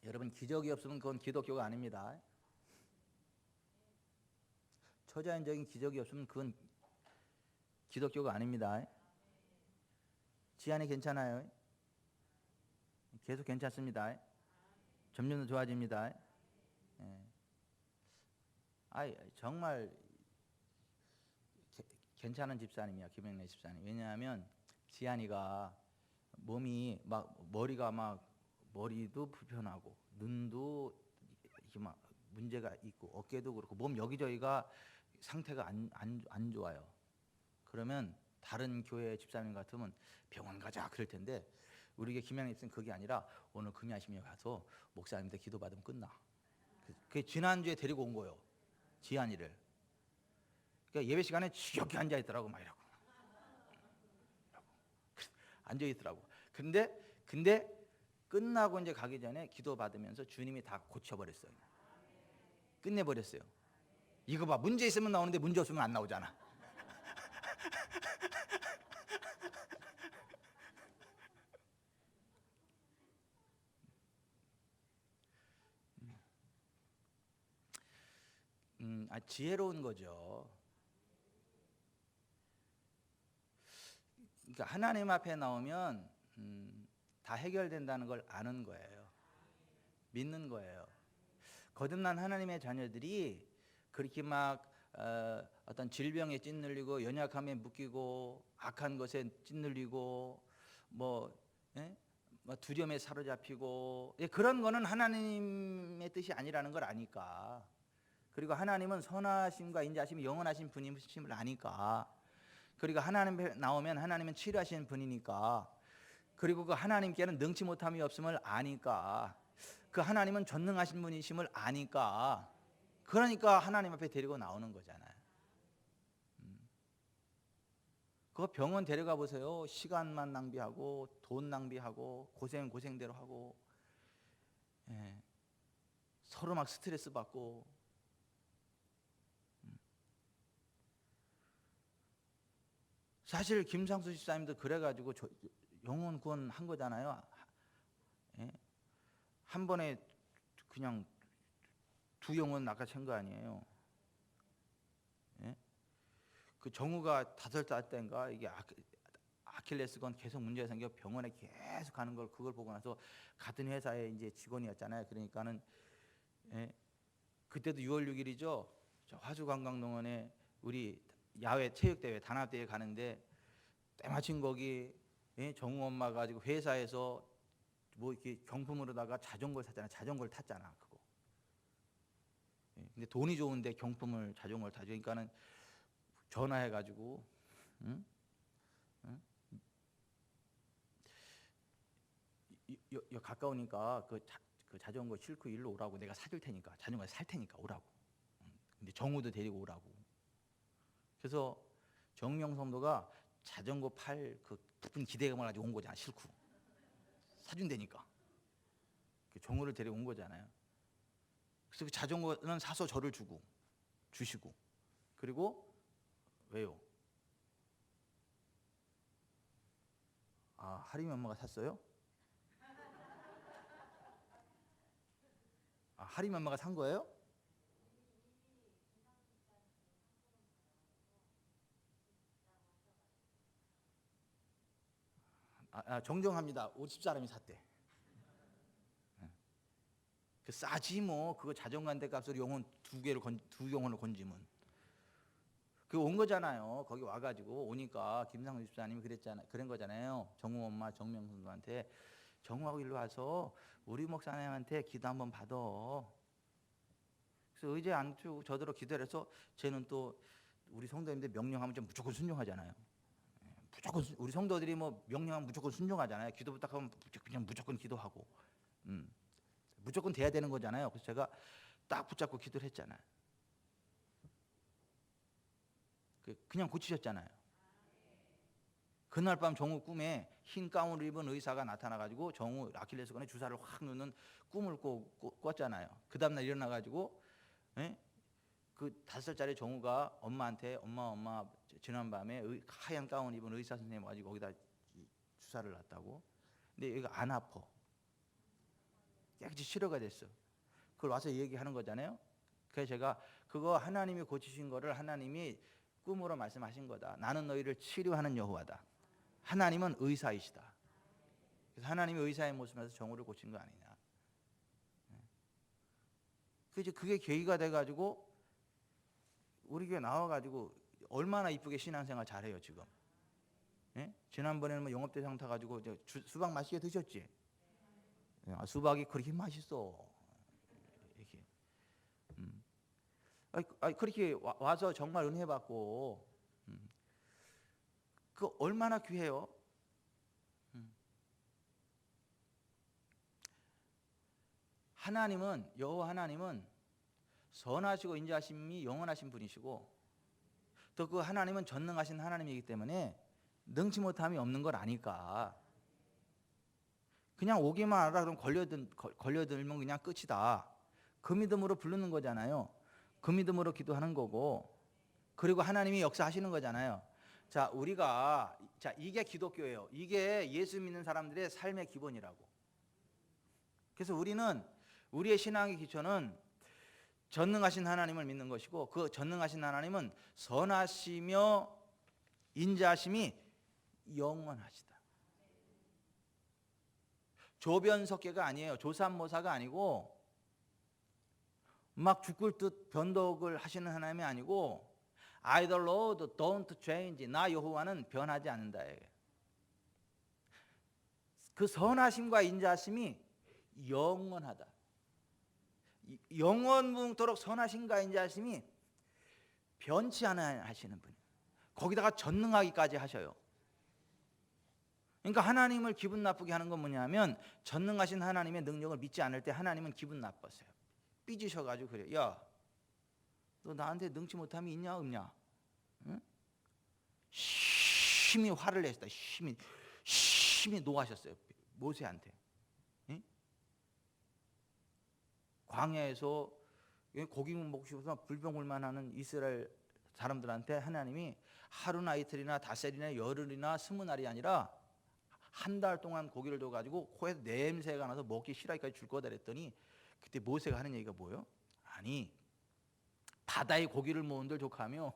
여러분, 기적이 없으면 그건 기독교가 아닙니다. 초자연적인 기적이 없으면 그건 기독교가 아닙니다. 지안이 괜찮아요? 계속 괜찮습니다. 점점 더 좋아집니다. 예. 정말 괜찮은 집사님이야, 김영래 집사님. 왜냐하면 지안이가 몸이 막 머리가 막 머리도 불편하고 눈도 이게 막 문제가 있고 어깨도 그렇고 몸 여기저기가 상태가 안 좋아요. 그러면 다른 교회 집사님 같으면 병원 가자 그럴 텐데 우리 김영래 집사님 그게 아니라 오늘 금야심에 가서 목사님한테 기도받으면 끝나. 그 지난주에 데리고 온 거예요, 지안이를. 그러니까 예배 시간에 지겹게 앉아 있더라고, 막 이러고 앉아 있더라고. 근데 끝나고 이제 가기 전에 기도 받으면서 주님이 다 고쳐버렸어요. 끝내버렸어요. 이거 봐, 문제 있으면 나오는데 문제 없으면 안 나오잖아. 지혜로운 거죠. 그러니까 하나님 앞에 나오면 다 해결된다는 걸 아는 거예요. 믿는 거예요. 거듭난 하나님의 자녀들이 그렇게 막 어떤 질병에 찐눌리고 연약함에 묶이고 악한 것에 찐눌리고 뭐, 예? 뭐 두려움에 사로잡히고, 예, 그런 거는 하나님의 뜻이 아니라는 걸 아니까. 그리고 하나님은 선하심과 인자심이 영원하신 분이심을 아니까. 그리고 하나님 앞에 나오면 하나님은 치료하시는 분이니까. 그리고 그 하나님께는 능치 못함이 없음을 아니까. 그 하나님은 전능하신 분이심을 아니까. 그러니까 하나님 앞에 데리고 나오는 거잖아요. 그거 병원 데려가 보세요. 시간만 낭비하고 돈 낭비하고 고생대로 하고, 예, 서로 막 스트레스 받고. 사실 김상수 집사님도 그래가지고 영혼 구원한 거잖아요. 예? 한 번에 그냥 두 영혼 낚아챈 거 아니에요. 예? 그 정우가 5살 때인가 이게 아킬레스건 계속 문제가 생겨 병원에 계속 가는 걸, 그걸 보고 나서 같은 회사의 이제 직원이었잖아요. 그러니까는, 예? 그때도 6월 6일이죠. 화주관광농원에 우리 야외 체육대회 단합대회 가는데 때마침 거기, 예? 정우 엄마가 가지고 회사에서 뭐 이렇게 경품으로다가 자전거를 샀잖아. 자전거를 탔잖아, 그거. 예? 근데 돈이 좋은데 경품을 자전거를 타죠. 그러니까는 전화해가지고, 응? 응? 가까우니까 그 자전거 싣고 일로 오라고, 내가 사줄 테니까 자전거 살 테니까 오라고. 근데 정우도 데리고 오라고. 그래서 정명 성도가 자전거 팔 그 부푼 기대감을 가지고 온 거잖아. 싣고 사준다니까. 그 정우를 데리고 온 거잖아요. 그래서 그 자전거는 사서 저를 주시고, 그리고 왜요? 하림이 엄마가 샀어요? 하림이 엄마가 산 거예요? 정정합니다. 50사람이 샀대. 그 싸지 뭐. 그거 자전거 한 대 값으로 영혼 두 영혼을 건지면 그 온 거잖아요. 거기 와가지고 오니까 김상수 집사님이 그런 거잖아요. 정우 엄마 정명선도한테, 정우하고 일로 와서 우리 목사님한테 기도 한번 받아. 그래서 의제 안 주고 저더러 기도를 해서, 쟤는 또 우리 성도님들 명령하면 좀 무조건 순종하잖아요. 무조건 우리 성도들이 뭐 명령하면 무조건 순종하잖아요. 기도 부탁하면 그냥 무조건 기도하고, 무조건 돼야 되는 거잖아요. 그래서 제가 딱 붙잡고 기도를 했잖아요. 그냥 고치셨잖아요. 그날 밤 정우 꿈에 흰 가운을 입은 의사가 나타나가지고 정우 아킬레스건에 주사를 확 넣는 꿈을 꿨잖아요. 그 다음날 일어나가지고, 예? 그 5살짜리 정우가 엄마한테, 엄마 지난밤에 하얀 가운 입은 의사 선생님 와가지고 거기다 주사를 놨다고. 근데 얘가 안 아파. 깨끗이 치료가 됐어. 그걸 와서 얘기하는 거잖아요. 그래서 제가 그거 하나님이 고치신 거를 하나님이 꿈으로 말씀하신 거다. 나는 너희를 치료하는 여호와다. 하나님은 의사이시다. 그래서 하나님이 의사의 모습에서 정우를 고친 거 아니냐. 그게 계기가 돼가지고 우리 교회 나와가지고 얼마나 이쁘게 신앙생활 잘해요 지금. 예? 지난번에는 뭐 영업대상 타가지고 수박 맛있게 드셨지? 수박이 그렇게 맛있어. 이렇게. 그렇게 와서 정말 은혜 받고 그 얼마나 귀해요. 하나님은 여호와 하나님은 선하시고 인자하심이 영원하신 분이시고 또 그 하나님은 전능하신 하나님이기 때문에 능치 못함이 없는 걸 아니까 그냥 오기만 하라 그러면 걸려들면 그냥 끝이다. 그 믿음으로 부르는 거잖아요. 그 믿음으로 기도하는 거고 그리고 하나님이 역사하시는 거잖아요. 자, 이게 기독교예요. 이게 예수 믿는 사람들의 삶의 기본이라고. 그래서 우리의 신앙의 기초는 전능하신 하나님을 믿는 것이고 그 전능하신 하나님은 선하시며 인자하심이 영원하시다. 조변석계가 아니에요. 조삼모사가 아니고 막 죽을 듯 변덕을 하시는 하나님이 아니고 I the Lord don't change. 나 여호와는 변하지 않는다. 그 선하심과 인자하심이 영원하다. 영원무궁토록 선하심과 인자하심이 변치 않아 하시는 분이에요. 거기다가 전능하기까지 하셔요. 그러니까 하나님을 기분 나쁘게 하는 건 뭐냐면 전능하신 하나님의 능력을 믿지 않을 때 하나님은 기분 나빴어요. 삐지셔가지고 그래. 야, 너 나한테 능치 못함이 있냐 없냐? 응? 심히 화를 냈다. 심히 노하셨어요. 모세한테. 응? 광야에서 고기만 먹고 싶어서 불평불만 하는 이스라엘 사람들한테 하나님이 하루나 이틀이나 닷새이나 열흘이나 20날이 아니라 한 달 동안 고기를 줘가지고 코에서 냄새가 나서 먹기 싫어하기까지 줄 거다 그랬더니 그때 모세가 하는 얘기가 뭐예요? 아니 바다에 고기를 모은들 조카며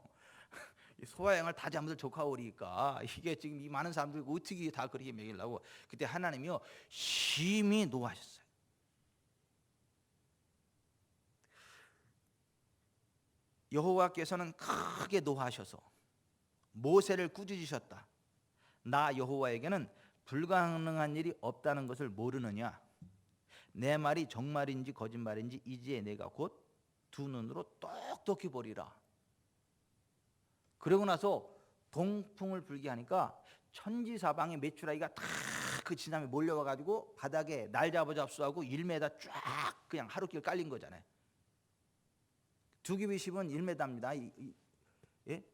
소화양을 다 잡은들 조카오리니까 이게 지금 이 많은 사람들 어떻게 다 그렇게 먹이려고. 그때 하나님이요 심히 노하셨어요. 여호와께서는 크게 노하셔서 모세를 꾸짖으셨다. 나 여호와에게는 불가능한 일이 없다는 것을 모르느냐? 내 말이 정말인지 거짓말인지 이제 내가 곧 두 눈으로 똑똑히 보리라. 그러고 나서 동풍을 불게 하니까 천지사방의 메추라기가 다 그 지남에 몰려와가지고 바닥에 날 잡수하고 1m 쫙 그냥 하루길 깔린 거잖아요. 두 규빗이면 1m입니다. 예?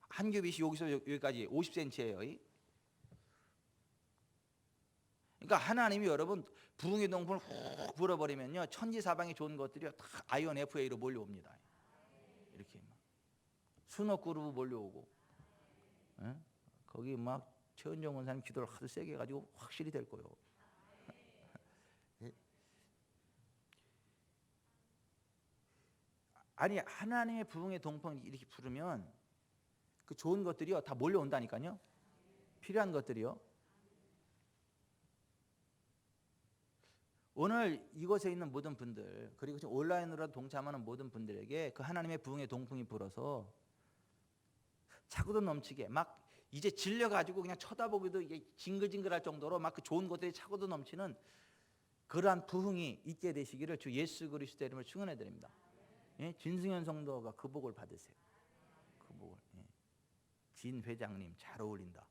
한 규빗이 여기서 여기까지 50cm예요. 그러니까 하나님이 여러분 부흥의 동풍을 훅 불어버리면요 천지사방에 좋은 것들이 다 INFA로 몰려옵니다. 이렇게 막 순옥그룹 몰려오고, 예? 거기 막 최은정 원사님 기도를 하도 세게 해가지고 확실히 될 거예요. 아니 하나님의 부흥의 동풍 이렇게 부르면 그 좋은 것들이요 다 몰려온다니까요. 필요한 것들이요. 오늘 이곳에 있는 모든 분들 그리고 지금 온라인으로 동참하는 모든 분들에게 그 하나님의 부흥의 동풍이 불어서 차고도 넘치게 막 이제 질려가지고 그냥 쳐다보기도 이게 징글징글할 정도로 막 그 좋은 것들이 차고도 넘치는 그러한 부흥이 있게 되시기를 주 예수 그리스도 이름으로 축원해 드립니다. 예? 진승현 성도가 그 복을 받으세요. 그 복을. 예. 진 회장님 잘 어울린다.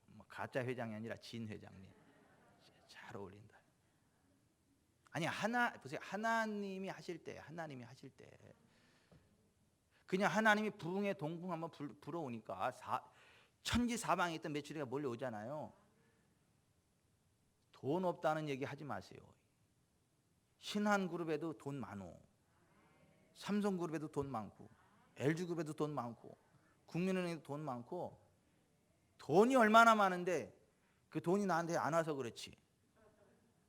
뭐 가짜 회장이 아니라 진 회장님 잘 어울린다. 아니 보세요. 하나님이 하실 때 그냥 하나님이 부흥의 동풍 한번 불어오니까 천지사방에 있던 메추리가 몰려오잖아요. 돈 없다는 얘기 하지 마세요. 신한그룹에도 돈 많어. 삼성그룹에도 돈 많고 LG그룹에도 돈 많고 국민은행에도 돈 많고 돈이 얼마나 많은데 그 돈이 나한테 안 와서 그렇지.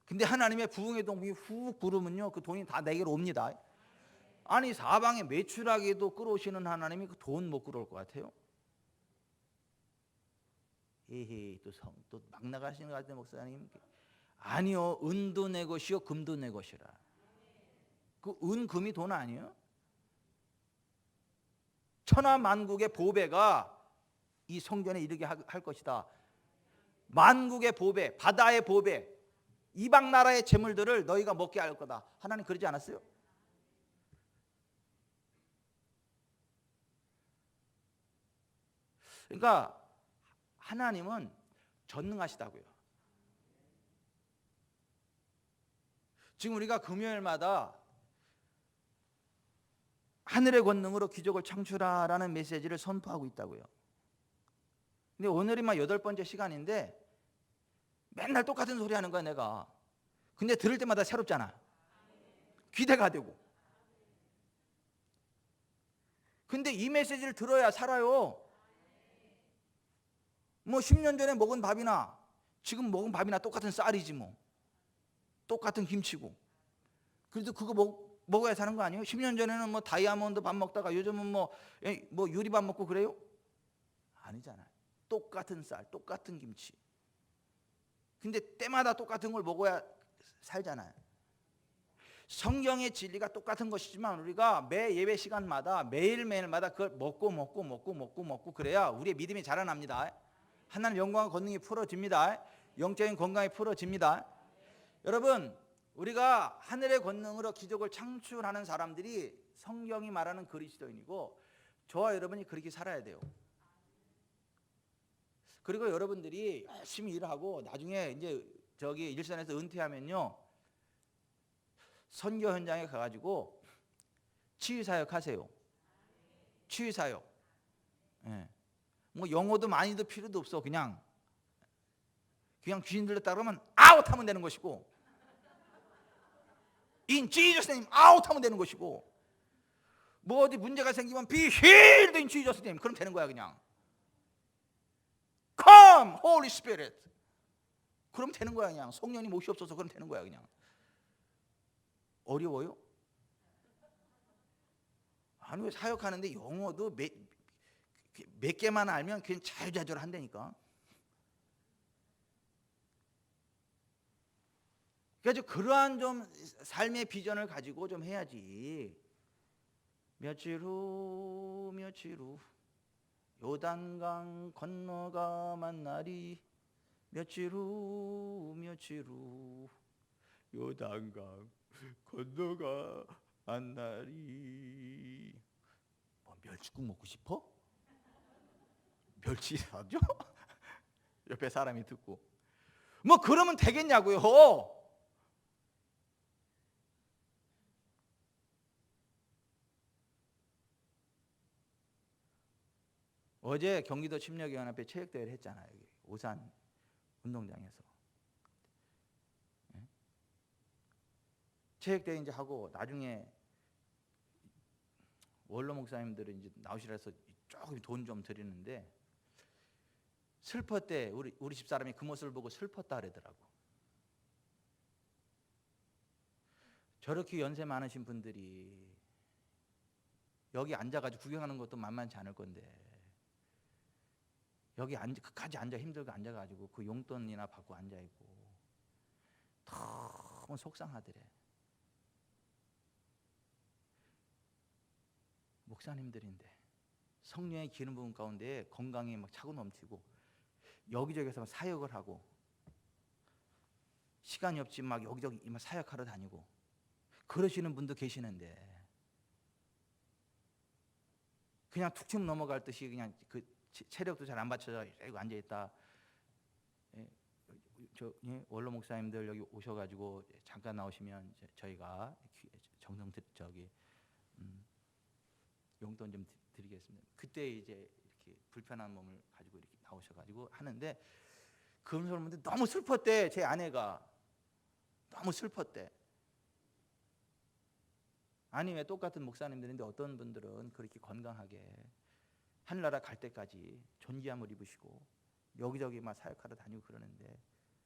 근데 하나님의 부흥의 동이 훅 부르면요, 그 돈이 다 내게로 옵니다. 아니 사방에 매출하게도 끌어오시는 하나님이 그 돈 못 끌어올 것 같아요? 에헤이, 또 막 나가시는 것 같은데 목사님. 아니요, 은도 내 것이요 금도 내 것이라. 그 은, 금이 돈 아니에요? 천하 만국의 보배가 이 성전에 이르게 할 것이다. 만국의 보배, 바다의 보배, 이방 나라의 재물들을 너희가 먹게 할 거다. 하나님 그러지 않았어요? 그러니까 하나님은 전능하시다고요. 지금 우리가 금요일마다 하늘의 권능으로 기적을 창출하라는 메시지를 선포하고 있다고요. 근데 오늘이 막 8번째 시간인데 맨날 똑같은 소리 하는 거야 내가. 근데 들을 때마다 새롭잖아. 기대가 되고. 근데 이 메시지를 들어야 살아요. 뭐 10년 전에 먹은 밥이나 지금 먹은 밥이나 똑같은 쌀이지 뭐. 똑같은 김치고. 그래도 그거 먹어야 사는 거 아니에요? 10년 전에는 뭐 다이아몬드 밥 먹다가 요즘은 뭐 유리밥 먹고 그래요? 아니잖아요. 똑같은 쌀, 똑같은 김치. 근데 때마다 똑같은 걸 먹어야 살잖아요. 성경의 진리가 똑같은 것이지만 우리가 매 예배 시간마다 매일매일마다 그걸 먹고 그래야 우리의 믿음이 자라납니다. 하나님 영광과 권능이 풀어집니다. 영적인 건강이 풀어집니다. 여러분, 우리가 하늘의 권능으로 기적을 창출하는 사람들이 성경이 말하는 그리스도인이고 저와 여러분이 그렇게 살아야 돼요. 그리고 여러분들이 열심히 일하고 나중에 이제 저기 일선에서 은퇴하면요, 선교 현장에 가가지고 치유사역 하세요. 치유사역. 예. 뭐 영어도 많이도 필요도 없어. 그냥 귀신 들렸다 그러면 아웃 하면 되는 것이고, In Jesus name 아웃 하면 되는 것이고, 뭐 어디 문제가 생기면 Be healed in Jesus name 그럼 되는 거야. 그냥 Come Holy Spirit 그럼 되는 거야. 그냥 성령님 오시옵소서 그럼 되는 거야. 그냥 어려워요? 아니 왜 사역하는데 영어도 몇 개만 알면 그냥 자유자재로 한다니까. 그래서 그러한 좀 삶의 비전을 가지고 좀 해야지. 며칠 후 요단강 건너가 만나리. 며칠 후 요단강 건너가 만나리. 뭐 멸치국 먹고 싶어? 멸치라죠? 옆에 사람이 듣고 뭐 그러면 되겠냐고요. 어제 경기도 침략위원회 체육대회를 했잖아요. 여기 오산 운동장에서. 체육대회 이제 하고 나중에 원로 목사님들은 이제 나오시라 해서 조금 돈 좀 드리는데 슬펐대. 우리 집사람이 그 모습을 보고 슬펐다 그러더라고. 저렇게 연세 많으신 분들이 여기 앉아가지고 구경하는 것도 만만치 않을 건데 여기 끝까지 앉아 힘들게 앉아가지고 그 용돈이나 받고 앉아있고 너무 속상하더래. 목사님들인데 성령의 기름 부음 가운데 건강이 막 차고 넘치고 여기저기서 사역을 하고 시간이 없지 막 여기저기 막 사역하러 다니고 그러시는 분도 계시는데 그냥 툭 치면 넘어갈 듯이 그냥 그 체력도 잘 안 받쳐져 이러고 앉아있다. 원로 목사님들 여기 오셔가지고 잠깐 나오시면 저희가 정성 용돈 좀 드리겠습니다. 그때 이제 이렇게 불편한 몸을 가지고 이렇게 나오셔가지고 하는데 금솔문데 너무 슬펐대. 제 아내가 너무 슬펐대. 아니 왜 똑같은 목사님들인데 어떤 분들은 그렇게 건강하게 하늘나라 갈 때까지 존귀함을 입으시고 여기저기 막 사역하러 다니고 그러는데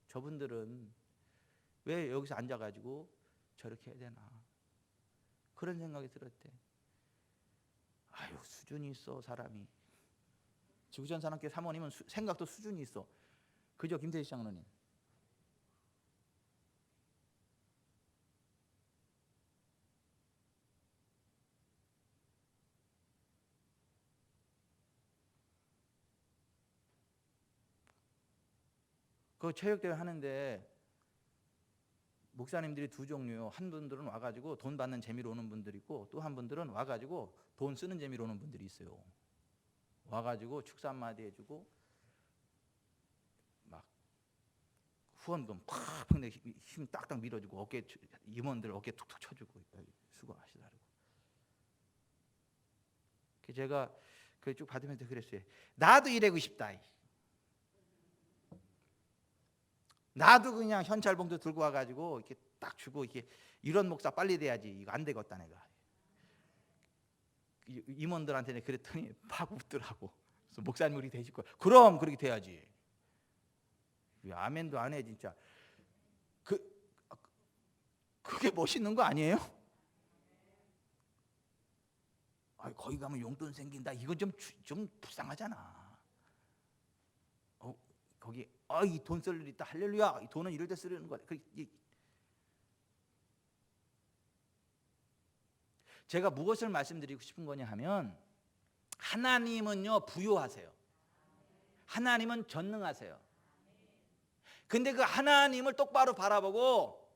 저분들은 왜 여기서 앉아가지고 저렇게 해야 되나, 그런 생각이 들었대. 아유, 수준이 있어 사람이. 지구촌 산악회 사모님은 생각도 수준이 있어. 그죠, 김태희 장로님? 그 체육대회 하는데 목사님들이 두 종류요. 한 분들은 와가지고 돈 받는 재미로 오는 분들이 있고, 또 한 분들은 와가지고 돈 쓰는 재미로 오는 분들이 있어요. 와가지고 축사 한마디 해주고 막 후원금 팍팍 내 힘 딱딱 밀어주고 어깨, 임원들 어깨 툭툭 쳐주고 수고하시다고. 제가 그 쭉 받으면서 그랬어요. 나도 이래고 싶다. 나도 그냥 현찰봉투 들고 와가지고 이렇게 딱 주고, 이렇게 이런 목사 빨리 돼야지, 이거 안 되겠다 내가. 임원들한테 그랬더니 막 웃더라고. 그래서 목사님 우리 되실 거야. 그럼 그렇게 돼야지. 아멘도 안 해 진짜. 그게 멋있는 거 아니에요? 거기 가면 용돈 생긴다. 이건 좀 불쌍하잖아. 거기 이 돈 쓸 일 있다. 할렐루야. 이 돈은 이럴 때 쓰려는 거야. 제가 무엇을 말씀드리고 싶은 거냐 하면, 하나님은요 부요하세요. 하나님은 전능하세요. 근데 그 하나님을 똑바로 바라보고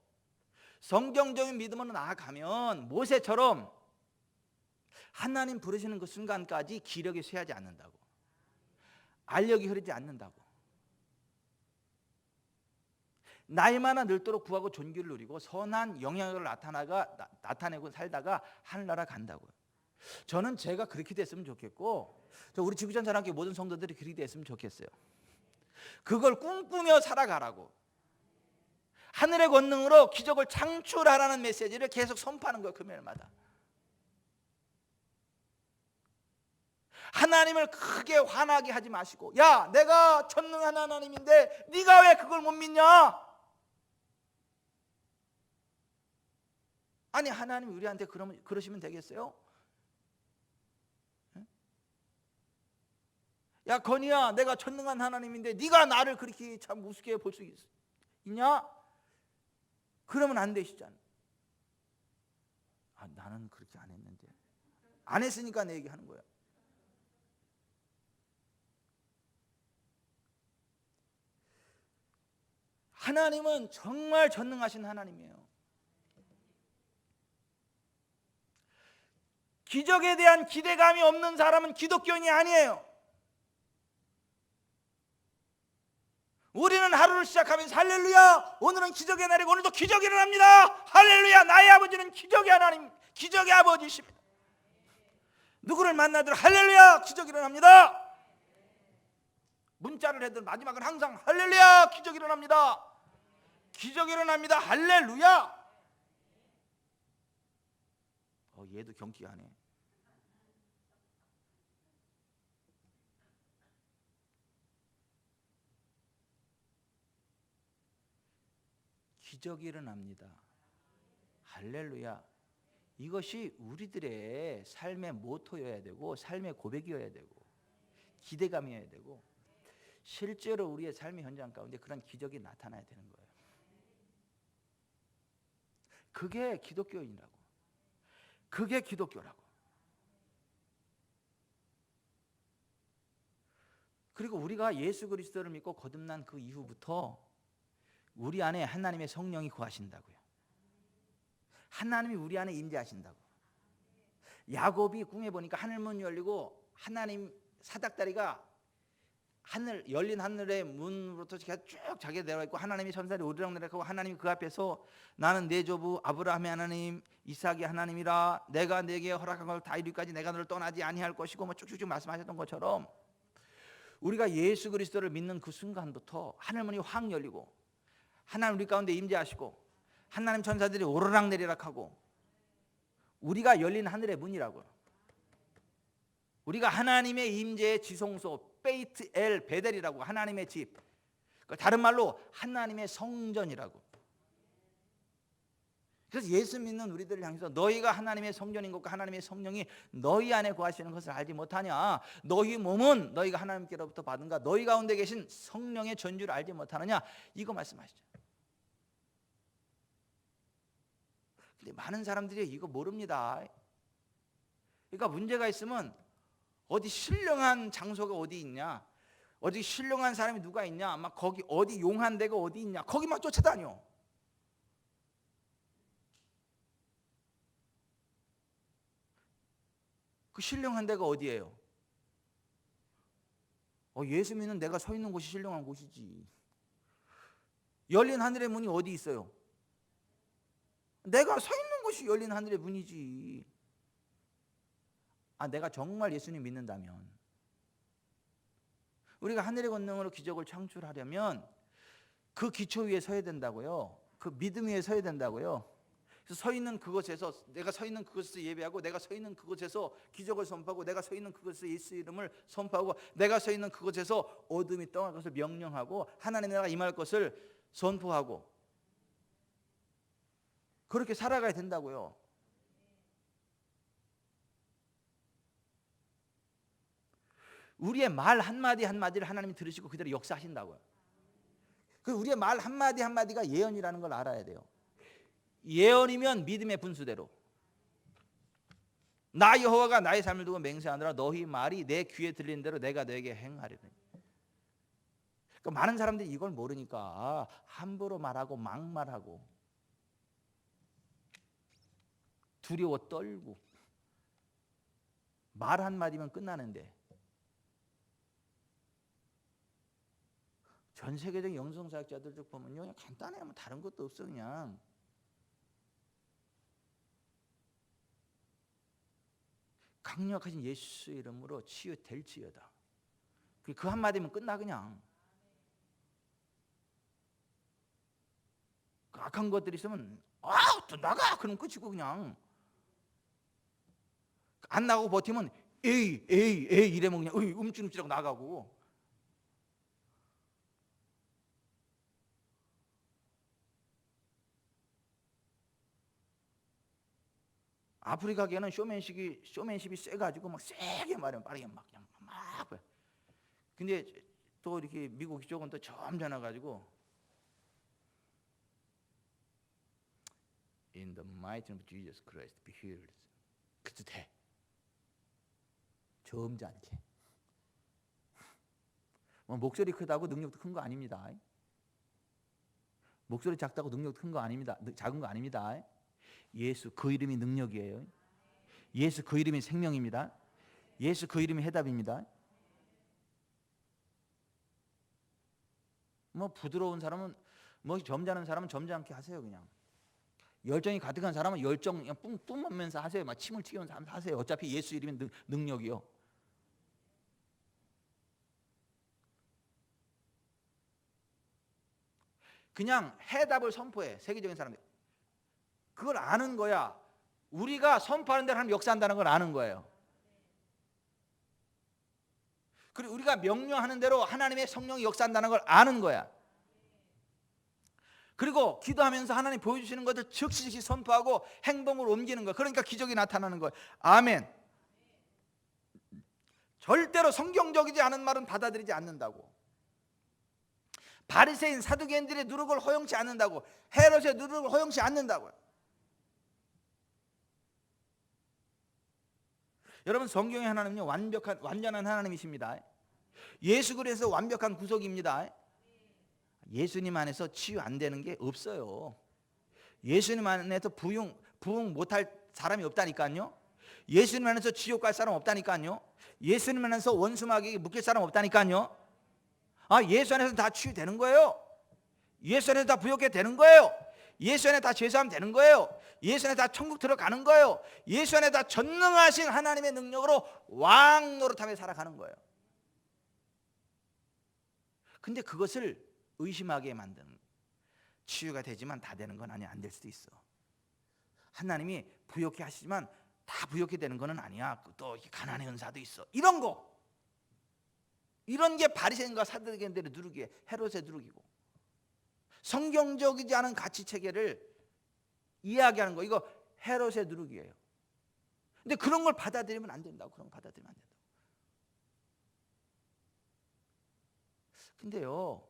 성경적인 믿음으로 나아가면 모세처럼 하나님 부르시는 그 순간까지 기력이 쇠하지 않는다고, 알력이 흐르지 않는다고, 나이마나 늙도록 구하고 존귀를 누리고 선한 영향력을 나타내고 살다가 하늘나라 간다고요. 저는 제가 그렇게 됐으면 좋겠고, 우리 지구촌 산악회 모든 성도들이 그렇게 됐으면 좋겠어요. 그걸 꿈꾸며 살아가라고, 하늘의 권능으로 기적을 창출하라는 메시지를 계속 선포하는 거예요. 금요일마다. 하나님을 크게 화나게 하지 마시고, 야 내가 전능한 하나님인데 네가 왜 그걸 못 믿냐? 아니 하나님이 우리한테 그러시면 되겠어요? 야 건이야, 내가 전능한 하나님인데 네가 나를 그렇게 참 우습게 볼 수 있냐? 그러면 안 되시잖아. 나는 그렇게 안 했는데. 안 했으니까 내 얘기하는 거야. 하나님은 정말 전능하신 하나님이에요. 기적에 대한 기대감이 없는 사람은 기독교인이 아니에요. 우리는 하루를 시작하면서 할렐루야, 오늘은 기적의 날이고 오늘도 기적이 일어납니다. 할렐루야, 나의 아버지는 기적의 하나님, 기적의 아버지십니다. 누구를 만나든 할렐루야, 기적이 일어납니다. 문자를 해도 마지막은 항상 할렐루야, 기적이 일어납니다. 기적이 일어납니다. 할렐루야. 얘도 경기하네. 기적이 일어납니다. 할렐루야. 이것이 우리들의 삶의 모토여야 되고, 삶의 고백이어야 되고, 기대감이어야 되고, 실제로 우리의 삶의 현장 가운데 그런 기적이 나타나야 되는 거예요. 그게 기독교인이라고. 그게 기독교라고. 그리고 우리가 예수 그리스도를 믿고 거듭난 그 이후부터 우리 안에 하나님의 성령이 거하신다고요. 하나님이 우리 안에 임재하신다고. 야곱이 꿈에 보니까 하늘문 열리고 하나님 사닥다리가 열린 하늘의 문으로부터 쭉 자기가 내려와 있고, 하나님이 천사들이 오르락내리락하고, 하나님이 그 앞에서 나는 내 조부 아브라함의 하나님 이삭의 하나님이라, 내가 내게 허락한 걸 다 이루기까지 내가 너를 떠나지 아니할 것이고, 쭉쭉쭉 말씀하셨던 것처럼, 우리가 예수 그리스도를 믿는 그 순간부터 하늘문이 확 열리고 하나님 우리 가운데 임재하시고, 하나님 천사들이 오르락내리락하고, 우리가 열린 하늘의 문이라고요. 우리가 하나님의 임재의 지성소, 베이트 엘 베델이라고, 하나님의 집, 다른 말로 하나님의 성전이라고. 그래서 예수 믿는 우리들을 향해서 너희가 하나님의 성전인 것과 하나님의 성령이 너희 안에 거하시는 것을 알지 못하냐? 너희 몸은 너희가 하나님께로부터 받은가? 너희 가운데 계신 성령의 전주를 알지 못하느냐? 이거 말씀하시죠. 근데 많은 사람들이 이거 모릅니다. 그러니까 문제가 있으면 어디 신령한 장소가 어디 있냐? 어디 신령한 사람이 누가 있냐? 막 거기 어디 용한 데가 어디 있냐? 거기만 쫓아다녀. 그 신령한 데가 어디예요? 예수 믿는 내가 서 있는 곳이 신령한 곳이지. 열린 하늘의 문이 어디 있어요? 내가 서 있는 곳이 열린 하늘의 문이지. 내가 정말 예수님 믿는다면, 우리가 하늘의 권능으로 기적을 창출하려면 그 기초 위에 서야 된다고요. 그 믿음 위에 서야 된다고요. 그래서 서 있는 그곳에서, 내가 서 있는 그곳에서 예배하고, 내가 서 있는 그곳에서 기적을 선포하고, 내가 서 있는 그곳에서 예수 이름을 선포하고, 내가 서 있는 그곳에서 어둠이 떠날 것을 명령하고, 하나님의 나라가 임할 것을 선포하고, 그렇게 살아가야 된다고요. 우리의 말 한마디 한마디를 하나님이 들으시고 그대로 역사하신다고요. 그 우리의 말 한마디 한마디가 예언이라는 걸 알아야 돼요. 예언이면 믿음의 분수대로, 나 여호와가 나의 삶을 두고 맹세하노라 너희 말이 내 귀에 들리는 대로 내가 너에게 행하리니. 그러니까 많은 사람들이 이걸 모르니까 함부로 말하고 막말하고 두려워 떨고, 말 한마디면 끝나는데 전 세계적인 영성사역자들 쭉 보면요, 그냥 간단해요. 뭐 다른 것도 없어. 그냥 강력하신 예수 이름으로 치유될지어다. 그 한마디면 끝나. 그냥 그 악한 것들이 있으면 또 나가! 그럼 끝이고, 그냥 안 나가고 버티면 에이 이래면 그냥 움찔움찔하고 나가고. 아프리카계는 쇼맨십이 세가지고 막 세게 말하면 빠르게 막 그냥 막. 근데 또 이렇게 미국 쪽은 또 점잖아가지고 In the mighty name of Jesus Christ, be healed. 그래도 돼. 점잖게. 뭐 목소리 크다고 능력도 큰 거 아닙니다. 목소리 작다고 능력도 큰 거 아닙니다. 작은 거 아닙니다. 예수 그 이름이 능력이에요. 예수 그 이름이 생명입니다. 예수 그 이름이 해답입니다. 뭐 부드러운 사람은, 뭐 점잖은 사람은 점잖게 하세요. 그냥 열정이 가득한 사람은 열정 그냥 뿜으면서 하세요. 막 침을 튀기면서 하세요. 어차피 예수 이름이 능력이요. 그냥 해답을 선포해. 세계적인 사람들 그걸 아는 거야. 우리가 선포하는 대로 하나님 역사한다는 걸 아는 거예요. 그리고 우리가 명령하는 대로 하나님의 성령이 역사한다는 걸 아는 거야. 그리고 기도하면서 하나님 보여주시는 것을 즉시 선포하고 행동으로 옮기는 거야. 그러니까 기적이 나타나는 거야. 아멘. 절대로 성경적이지 않은 말은 받아들이지 않는다고. 바리새인 사두개인들의 누룩을 허용치 않는다고. 헤롯의 누룩을 허용치 않는다고요. 여러분, 성경의 하나님은요, 완전한 하나님이십니다. 예수 그리스도 완벽한 구속입니다. 예수님 안에서 치유 안 되는 게 없어요. 예수님 안에서 부흥 못할 사람이 없다니까요. 예수님 안에서 지옥 갈 사람 없다니까요. 예수님 안에서 원수마귀에게 묶일 사람 없다니까요. 예수 안에서 다 치유되는 거예요. 예수 안에서 다 부욕해 되는 거예요. 예수 안에 다 죄사함 되는 거예요. 예수 안에 다 천국 들어가는 거예요. 예수 안에 다 전능하신 하나님의 능력으로 왕 노릇하며 살아가는 거예요. 근데 그것을 의심하게 만드는, 치유가 되지만 다 되는 건 아니야. 안 될 수도 있어. 하나님이 부욕해 하시지만 다 부욕해 되는 건 아니야. 또 가난의 은사도 있어. 이런 거, 이런 게 바리새인과 사두개인들의 누룩이에요. 헤롯의 누룩이고, 성경적이지 않은 가치 체계를 이야기하는 거. 이거 헤롯의 누룩이에요. 근데 그런 걸 받아들이면 안 된다고. 그런 걸 받아들이면 안 된다고. 근데요,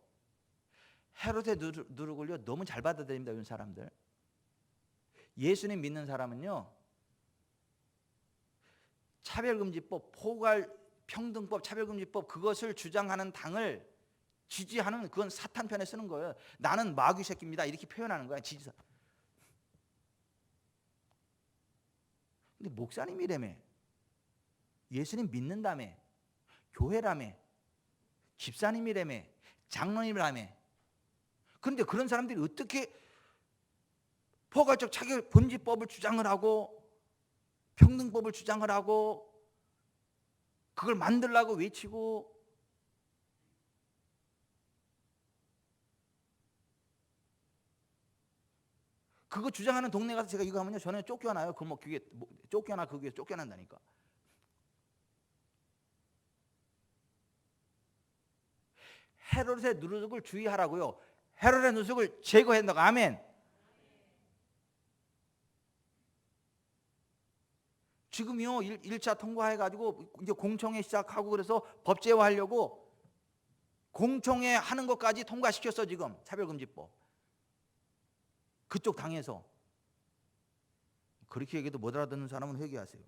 헤롯의 누룩을요 너무 잘 받아들입니다. 이런 사람들. 예수님 믿는 사람은요, 차별금지법, 포괄평등법, 차별금지법, 그것을 주장하는 당을 지지하는, 그건 사탄 편에 쓰는 거예요. 나는 마귀 새끼입니다, 이렇게 표현하는 거야. 지지사. 근데 목사님이라며, 예수님 믿는다며, 교회라며, 집사님이라며, 장로님이라며. 그런데 그런 사람들이 어떻게 포괄적 차별금지법을 주장을 하고 평등법을 주장을 하고 그걸 만들라고 외치고, 그거 주장하는 동네 가서 제가 이거 하면요, 저는 쫓겨나요. 그 뭐 그게 쫓겨나, 그 위에 쫓겨난다니까. 헤롯의 누룩을 주의하라고요. 헤롯의 누룩을 제거한다고. 아멘. 지금요 1차 통과해가지고 이제 공청회 시작하고, 그래서 법제화하려고 공청회 하는 것까지 통과시켰어. 지금 차별금지법. 그쪽 당에서. 그렇게 얘기해도 못 알아듣는 사람은 회개하세요.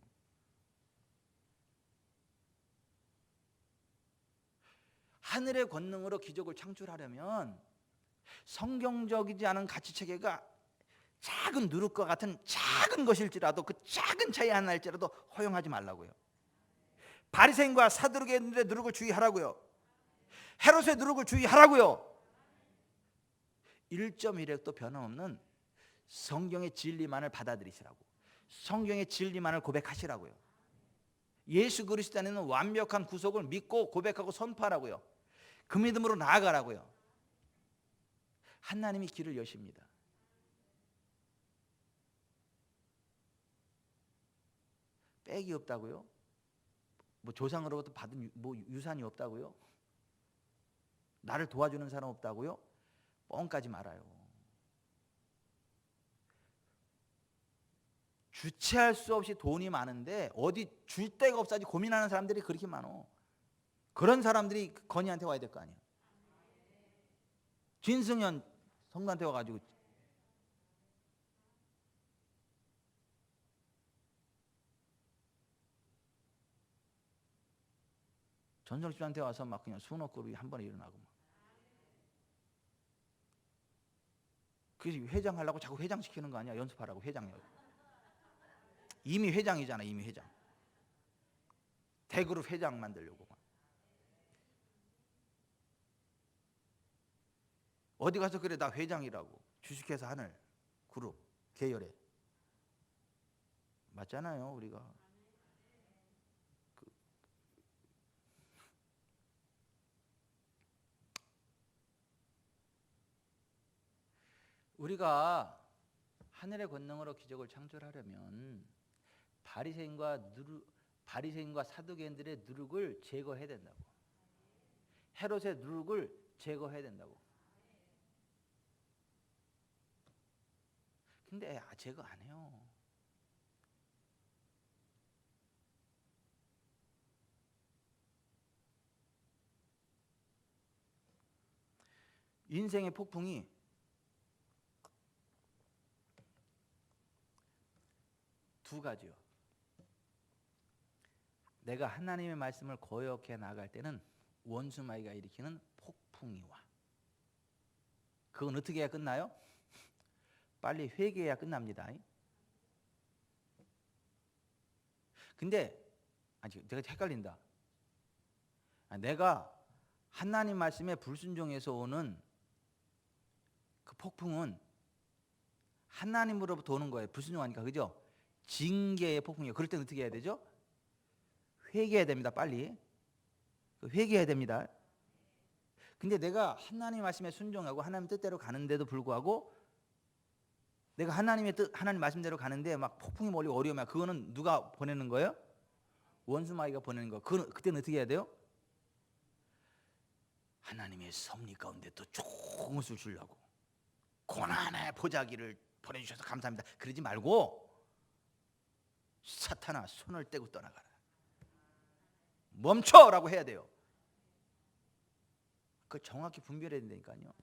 하늘의 권능으로 기적을 창출하려면 성경적이지 않은 가치체계가 작은 누룩과 같은 작은 것일지라도, 그 작은 차이 하나일지라도 허용하지 말라고요. 바리새인과 사두개인들의 누룩을 주의하라고요. 헤롯의 누룩을 주의하라고요. 1.1획도 변함없는 성경의 진리만을 받아들이시라고. 성경의 진리만을 고백하시라고요. 예수 그리스도 안에는 완벽한 구속을 믿고 고백하고 선포하라고요. 그 믿음으로 나아가라고요. 하나님이 길을 여십니다. 빽이 없다고요? 뭐 조상으로부터 받은 뭐 유산이 없다고요? 나를 도와주는 사람 없다고요? 뻥까지 말아요. 주체할 수 없이 돈이 많은데 어디 줄 데가 없어지 고민하는 사람들이 그렇게 많어. 그런 사람들이 건이한테 와야 될 거 아니야. 진승현 성도한테 와가지고 전설집한테 와서 막 그냥 수노급이 한 번에 일어나고 막. 그래서 회장하려고 자꾸 회장시키는 거 아니야? 연습하라고 회장이요. 이미 회장이잖아. 이미 회장. 대그룹 회장 만들려고. 어디 가서 그래, 나 회장이라고. 주식회사 하늘 그룹 계열에. 맞잖아요. 우리가 우리가 하늘의 권능으로 기적을 창출하려면 바리새인과 사두개인들의 누룩을 제거해야 된다고. 헤롯의 누룩을 제거해야 된다고. 근데 제거 안 해요. 인생의 폭풍이 두 가지요. 내가 하나님의 말씀을 거역해 나갈 때는 원수마귀가 일으키는 폭풍이 와. 그건 어떻게 해야 끝나요? 빨리 회개해야 끝납니다. 근데 내가 헷갈린다. 내가 하나님 말씀에 불순종해서 오는 그 폭풍은 하나님으로부터 오는 거예요. 불순종하니까. 그죠? 징계의 폭풍이에요. 그럴 때는 어떻게 해야 되죠? 회개해야 됩니다. 빨리 회개해야 됩니다. 근데 내가 하나님 말씀에 순종하고 하나님 뜻대로 가는데도 불구하고, 내가 하나님 말씀대로 가는데 막 폭풍이 몰리고 어려우면, 그거는 누가 보내는 거예요? 원수마귀가 보내는 거. 그때는 어떻게 해야 돼요? 하나님의 섭리 가운데 또 좋은 것을 주려고 고난의 보자기를 보내주셔서 감사합니다. 그러지 말고 사탄아 손을 떼고 떠나가라. 멈춰라고 해야 돼요. 그 정확히 분별해야 된다니까요.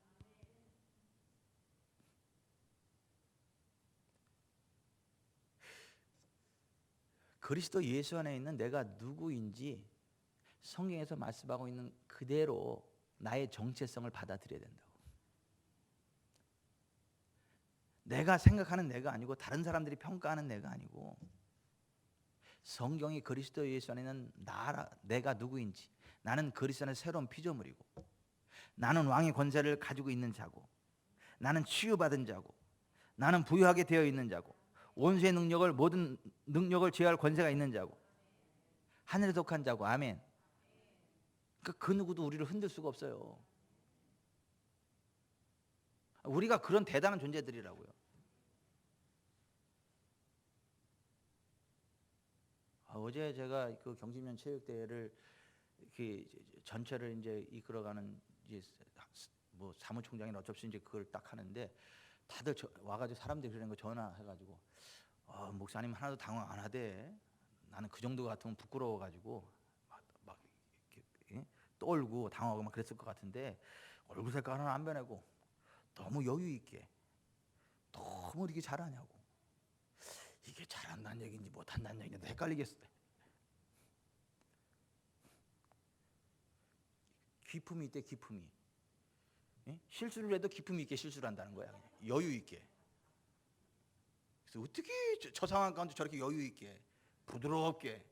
그리스도 예수 안에 있는 내가 누구인지 성경에서 말씀하고 있는 그대로 나의 정체성을 받아들여야 된다고. 내가 생각하는 내가 아니고 다른 사람들이 평가하는 내가 아니고 성경이 그리스도 예수 안에 있는 내가 누구인지, 나는 그리스도 안에 새로운 피조물이고, 나는 왕의 권세를 가지고 있는 자고, 나는 치유받은 자고, 나는 부유하게 되어 있는 자고, 원수의 능력을, 모든 능력을 제어할 권세가 있는 자고, 하늘에 속한 자고. 아멘. 그 누구도 우리를 흔들 수가 없어요. 우리가 그런 대단한 존재들이라고요. 어제 제가 그 경심년 체육대회를 전체를 이제 이끌어가는 이제 뭐 사무총장이 어차피 이제 그걸 딱 하는데, 다들 와가지고 사람들이 그러는 거 전화해가지고 목사님 하나도 당황 안 하대. 나는 그 정도 같으면 부끄러워가지고 막 이렇게 떨고 당황하고 막 그랬을 것 같은데, 얼굴 색깔 하나 안 변하고 너무 여유 있게 너무 이렇게 잘하냐고. 이게 잘한다는 얘기인지 못한다는 얘기인지 헷갈리겠어요. 기품이 있대. 기품이. 실수를 해도 기품이 있게 실수를 한다는 거야. 그냥 여유 있게. 그래서 어떻게 저 상황 가운데 저렇게 여유 있게 부드럽게.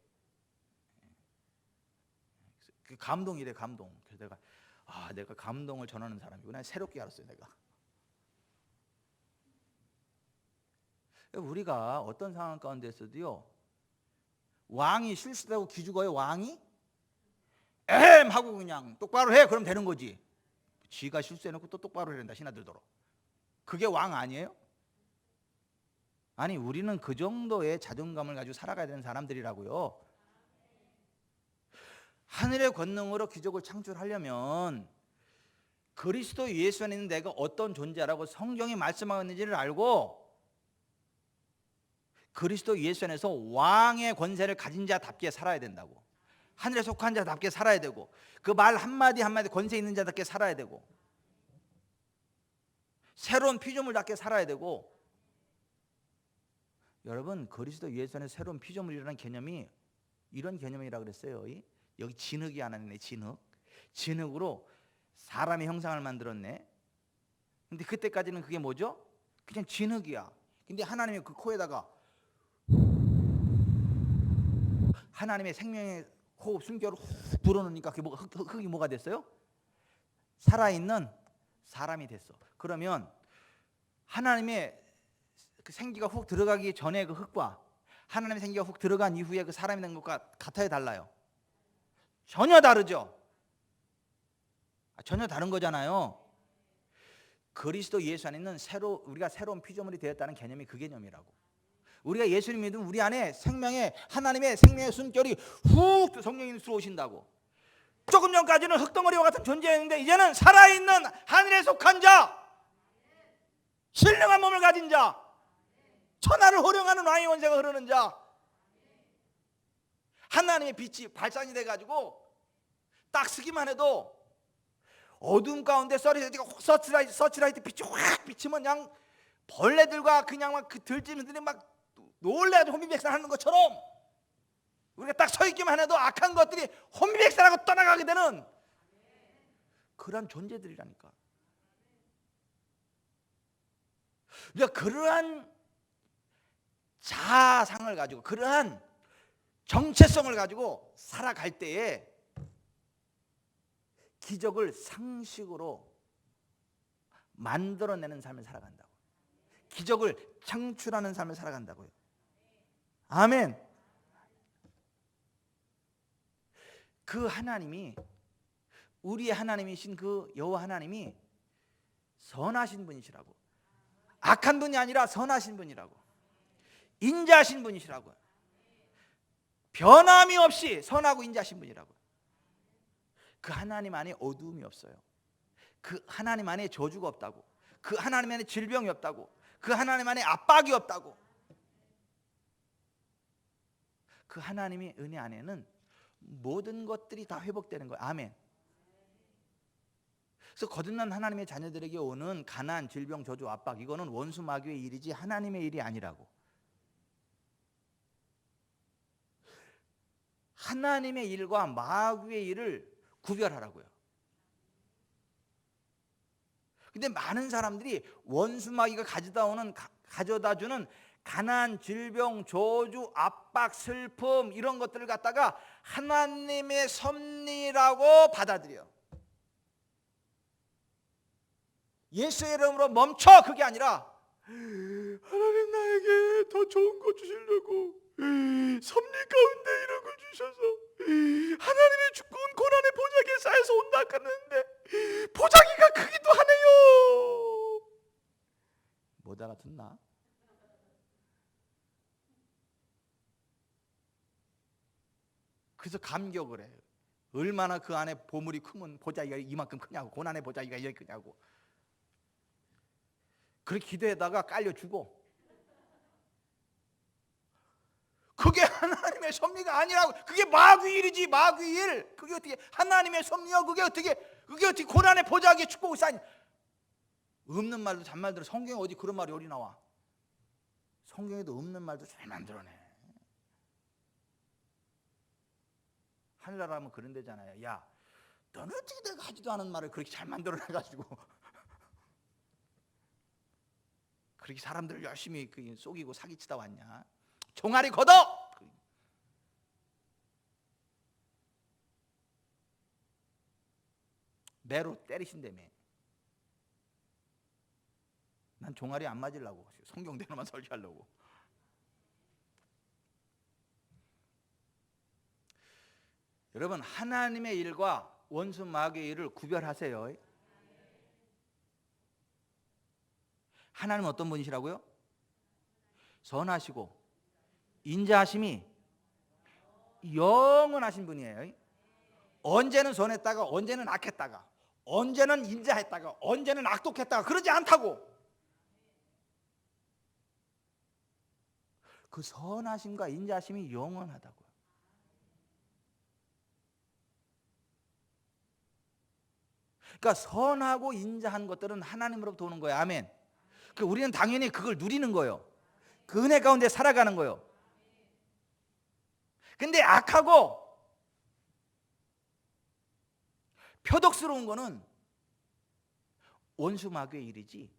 그 감동이래. 감동. 그래서 내가 감동을 전하는 사람이구나. 새롭게 알았어요. 내가. 우리가 어떤 상황 가운데서도요, 왕이 실수하고 기죽어요. 왕이 에헴 하고 그냥 똑바로 해. 그럼 되는 거지. 지가 실수해놓고 또 똑바로 해야 된다. 신하들도록. 그게 왕 아니에요? 아니, 우리는 그 정도의 자존감을 가지고 살아가야 되는 사람들이라고요. 하늘의 권능으로 기적을 창출하려면 그리스도 예수 안에 있는 내가 어떤 존재라고 성경이 말씀하고 있는지를 알고, 그리스도 예수 안에서 왕의 권세를 가진 자답게 살아야 된다고. 하늘에 속한 자답게 살아야 되고, 그 말 한마디 한마디 권세 있는 자답게 살아야 되고, 새로운 피조물답게 살아야 되고. 여러분, 그리스도 예수 안에 새로운 피조물이라는 개념이 이런 개념이라고 그랬어요. 여기 진흙이 하나 있네. 진흙으로 사람의 형상을 만들었네. 근데 그때까지는 그게 뭐죠? 그냥 진흙이야. 근데 하나님이 그 코에다가 하나님의 생명의 호흡, 숨결을 훅 불어넣으니까 그게 흙이 뭐가 됐어요? 살아있는 사람이 됐어. 그러면 하나님의 그 생기가 훅 들어가기 전에 그 흙과 하나님의 생기가 훅 들어간 이후에 그 사람이 된 것과 같아요, 달라요? 전혀 다르죠. 전혀 다른 거잖아요. 그리스도 예수 안에 있는 우리가 새로운 피조물이 되었다는 개념이 그 개념이라고. 우리가 예수님 믿으면 우리 안에 하나님의 생명의 숨결이 훅 성령이 들어오신다고. 조금 전까지는 흙덩어리와 같은 존재였는데 이제는 살아있는 하늘에 속한 자, 신령한 몸을 가진 자, 천하를 호령하는 왕의 원세가 흐르는 자, 하나님의 빛이 발산이 돼가지고 딱 쓰기만 해도 어둠 가운데 서치라이트 빛이 확 비치면 그냥 벌레들과 그냥 막 그 들짐들이 막 놀래가지고 혼비백산하는 것처럼 우리가 딱 서 있기만 해도 악한 것들이 혼비백산하고 떠나가게 되는 그러한 존재들이라니까. 우리가 그러한 자아상을 가지고 그러한 정체성을 가지고 살아갈 때에 기적을 상식으로 만들어내는 삶을 살아간다고. 기적을 창출하는 삶을 살아간다고요. 아멘. 그 하나님이, 우리의 하나님이신 그 여호와 하나님이 선하신 분이시라고. 악한 분이 아니라 선하신 분이라고. 인자하신 분이시라고. 변함이 없이 선하고 인자하신 분이라고. 그 하나님 안에 어두움이 없어요. 그 하나님 안에 저주가 없다고. 그 하나님 안에 질병이 없다고. 그 하나님 안에 압박이 없다고. 그 하나님의 은혜 안에는 모든 것들이 다 회복되는 거예요. 아멘. 그래서 거듭난 하나님의 자녀들에게 오는 가난, 질병, 저주, 압박, 이거는 원수 마귀의 일이지 하나님의 일이 아니라고. 하나님의 일과 마귀의 일을 구별하라고요. 근데 많은 사람들이 원수 마귀가 가져다 주는 가난, 질병, 저주, 압박, 슬픔 이런 것들을 갖다가 하나님의 섭리라고 받아들여. 예수의 이름으로 멈춰. 그게 아니라 하나님 나에게 더 좋은 거 주시려고 섭리 가운데 이런 걸 주셔서 하나님의 주권 고난의 보자기에 쌓여서 온다 하는데 보자기가 크기도 하네요. 못 알아듣나? 그래서 감격을 해. 얼마나 그 안에 보물이 크면 보자기가 이만큼 크냐고, 고난의 보자기가 이렇게 크냐고. 그렇게 기도에다가 깔려 죽어. 그게 하나님의 섭리가 아니라고. 그게 마귀 일이지, 마귀 일. 그게 어떻게 하나님의 섭리야? 그게 어떻게 고난의 보자기에 축복을 쌓니? 없는 말도 잘 만들어. 성경에 어디 그런 말이 어디 나와? 성경에도 없는 말도 잘 만들어내. 하늘나라 하면 그런 데잖아요. 야, 너는 어떻게 내가 하지도 않은 말을 그렇게 잘 만들어내가지고 그렇게 사람들을 열심히 속이고 사기치다 왔냐? 종아리 걷어! 매로 때리신다며. 난 종아리 안 맞으려고 성경대로만 설교하려고. 여러분, 하나님의 일과 원수 마귀의 일을 구별하세요. 하나님은 어떤 분이시라고요? 선하시고 인자하심이 영원하신 분이에요. 언제는 선했다가 언제는 악했다가 언제는 인자했다가 언제는 악독했다가 그러지 않다고. 그 선하심과 인자하심이 영원하다고요. 그러니까 선하고 인자한 것들은 하나님으로부터 오는 거예요. 아멘. 우리는 당연히 그걸 누리는 거예요. 그 은혜 가운데 살아가는 거예요. 근데 악하고 표독스러운 거는 원수 마귀의 일이지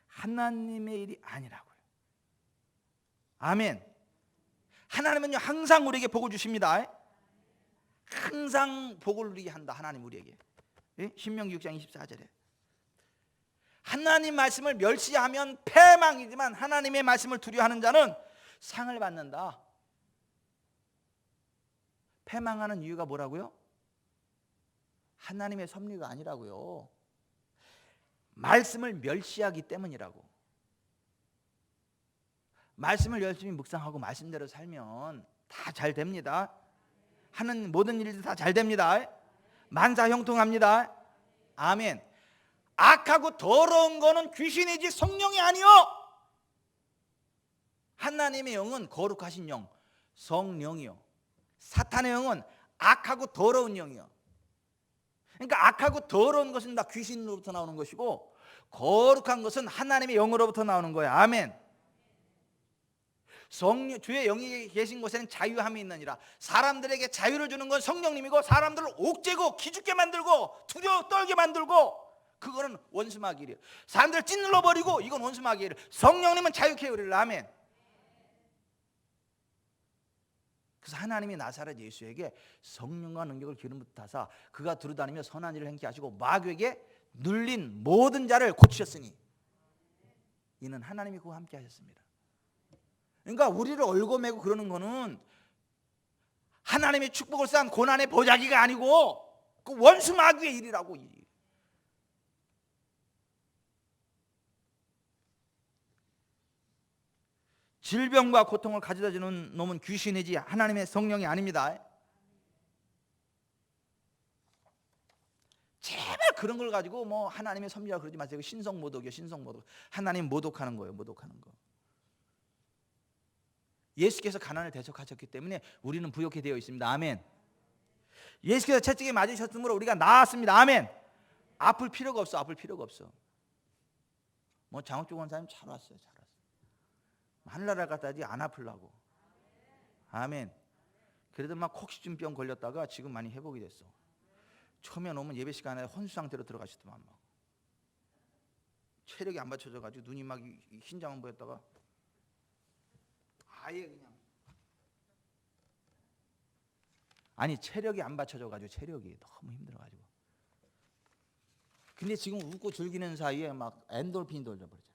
하나님의 일이 아니라고요. 아멘. 하나님은요 항상 우리에게 복을 주십니다. 항상 복을 누리게 한다. 하나님 우리에게. 신명기 6장 24절에 하나님 말씀을 멸시하면 패망이지만 하나님의 말씀을 두려워하는 자는 상을 받는다. 패망하는 이유가 뭐라고요? 하나님의 섭리가 아니라고요. 말씀을 멸시하기 때문이라고. 말씀을 열심히 묵상하고 말씀대로 살면 다 잘 됩니다. 하는 모든 일들 다 잘 됩니다. 만사 형통합니다. 아멘. 악하고 더러운 거는 귀신이지 성령이 아니요. 하나님의 영은 거룩하신 영, 성령이요. 사탄의 영은 악하고 더러운 영이요. 그러니까 악하고 더러운 것은 다 귀신으로부터 나오는 것이고 거룩한 것은 하나님의 영으로부터 나오는 거예요. 아멘. 주의 영이 계신 곳에는 자유함이 있느니라. 사람들에게 자유를 주는 건 성령님이고 사람들을 옥죄고 기죽게 만들고 두려워 떨게 만들고 그거는 원수 마귀의 일이에요. 사람들을 찔러 버리고 이건 원수 마귀의 일. 성령님은 자유케 우리를. 아멘. 그래서 하나님이 나사렛 예수에게 성령과 능력을 기름 붓다사 그가 두루다니며 선한 일을 행케 하시고 마귀에게 눌린 모든 자를 고치셨으니 이는 하나님이 그와 함께 하셨습니다. 그러니까 우리를 얽어매고 그러는 거는 하나님의 축복을 쌓은 고난의 보자기가 아니고 그 원수 마귀의 일이라고. 질병과 고통을 가져다 주는 놈은 귀신이지 하나님의 성령이 아닙니다. 제발 그런 걸 가지고 뭐 하나님의 섭리라 그러지 마세요. 신성 모독이요, 신성 모독. 하나님 모독하는 거예요, 모독하는 거. 예수께서 가난을 대속하셨기 때문에 우리는 부욕해 되어 있습니다. 아멘. 예수께서 채찍에 맞으셨으므로 우리가 나았습니다. 아멘. 아플 필요가 없어, 아플 필요가 없어. 뭐 장욱주 원사님 잘 왔어요, 잘 왔어요. 하늘나라 갔다지 안 아플라고. 아멘. 그래도 막 혹시증병 걸렸다가 지금 많이 회복이 됐어. 처음에 오면 예배 시간에 혼수 상태로 들어가시더만 막 체력이 안 받쳐져가지고 눈이 막 흰자만 보였다가 아예 그냥 아니 체력이 안 받쳐져가지고 체력이 너무 힘들어가지고. 근데 지금 웃고 즐기는 사이에 막 엔돌핀이 돌려버리잖아요.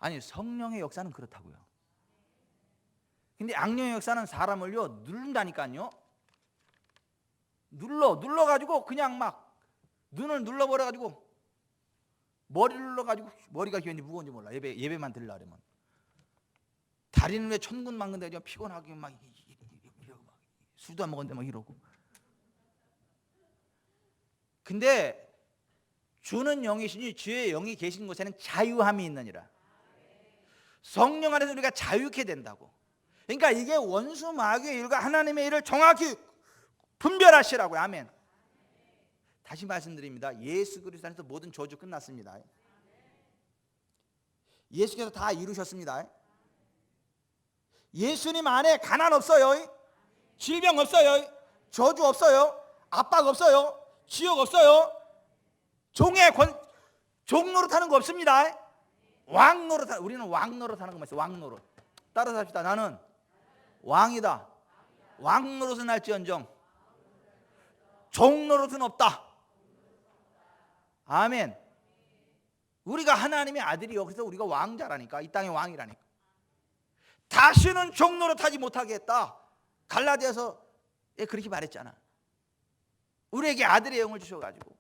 아니 성령의 역사는 그렇다고요. 근데 악령의 역사는 사람을요 누른다니까요. 눌러가지고 그냥 막 눈을 눌러버려가지고 머리를 눌러가지고 머리가 괜히 무거운지 몰라. 예배만 들으려 그러면 다리는 왜 천근만근데 피곤하게 막 이러고 막 술도 안 먹었는데 막 이러고. 근데 주는 영이시니 주의 영이 계신 곳에는 자유함이 있느니라. 성령 안에서 우리가 자유케 된다고. 그러니까 이게 원수 마귀의 일과 하나님의 일을 정확히 분별하시라고요. 아멘. 다시 말씀드립니다. 예수 그리스도 안에서 모든 저주 끝났습니다. 예수께서 다 이루셨습니다. 예수님 안에 가난 없어요. 질병 없어요. 저주 없어요. 압박 없어요. 지옥 없어요. 종 노릇하는 거 없습니다. 우리는 왕 노릇하는 것만 있어요. 왕 노릇. 따라서 합시다. 나는 왕이다. 왕 노릇은 할지언정 종 노릇은 없다. 아멘. 우리가 하나님의 아들이요. 그래서 우리가 왕자라니까. 이 땅의 왕이라니까. 다시는 종 노릇하지 못하게 했다. 갈라디아서에 그렇게 말했잖아. 우리에게 아들의 영을 주셔가지고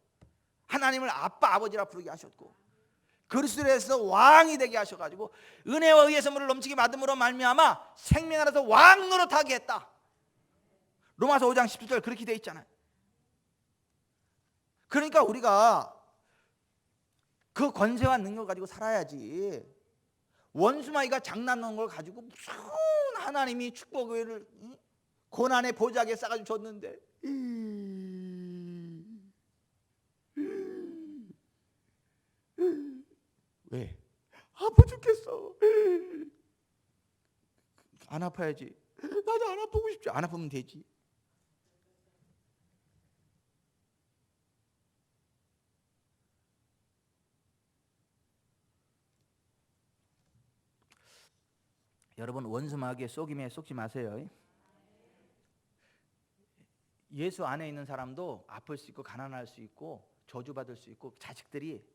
하나님을 아빠 아버지라 부르게 하셨고 그리스도에서 왕이 되게 하셔가지고 은혜와 의의 선물을 넘치게 받음으로 말미암아 생명 안에서 왕 노릇하게 했다. 로마서 5장 17절 그렇게 돼 있잖아요. 그러니까 우리가 그 권세와 능력을 가지고 살아야지. 원수마귀가 장난놓은 걸 가지고 무슨 하나님이 축복을 고난의 보좌에 싸가지고 줬는데 왜? 아파 죽겠어. 안 아파야지. 나도 안 아프고 싶지. 안 아프면 되지. 여러분 원수 마귀의 속임에 속지 마세요. 예수 안에 있는 사람도 아플 수 있고 가난할 수 있고 저주받을 수 있고 자식들이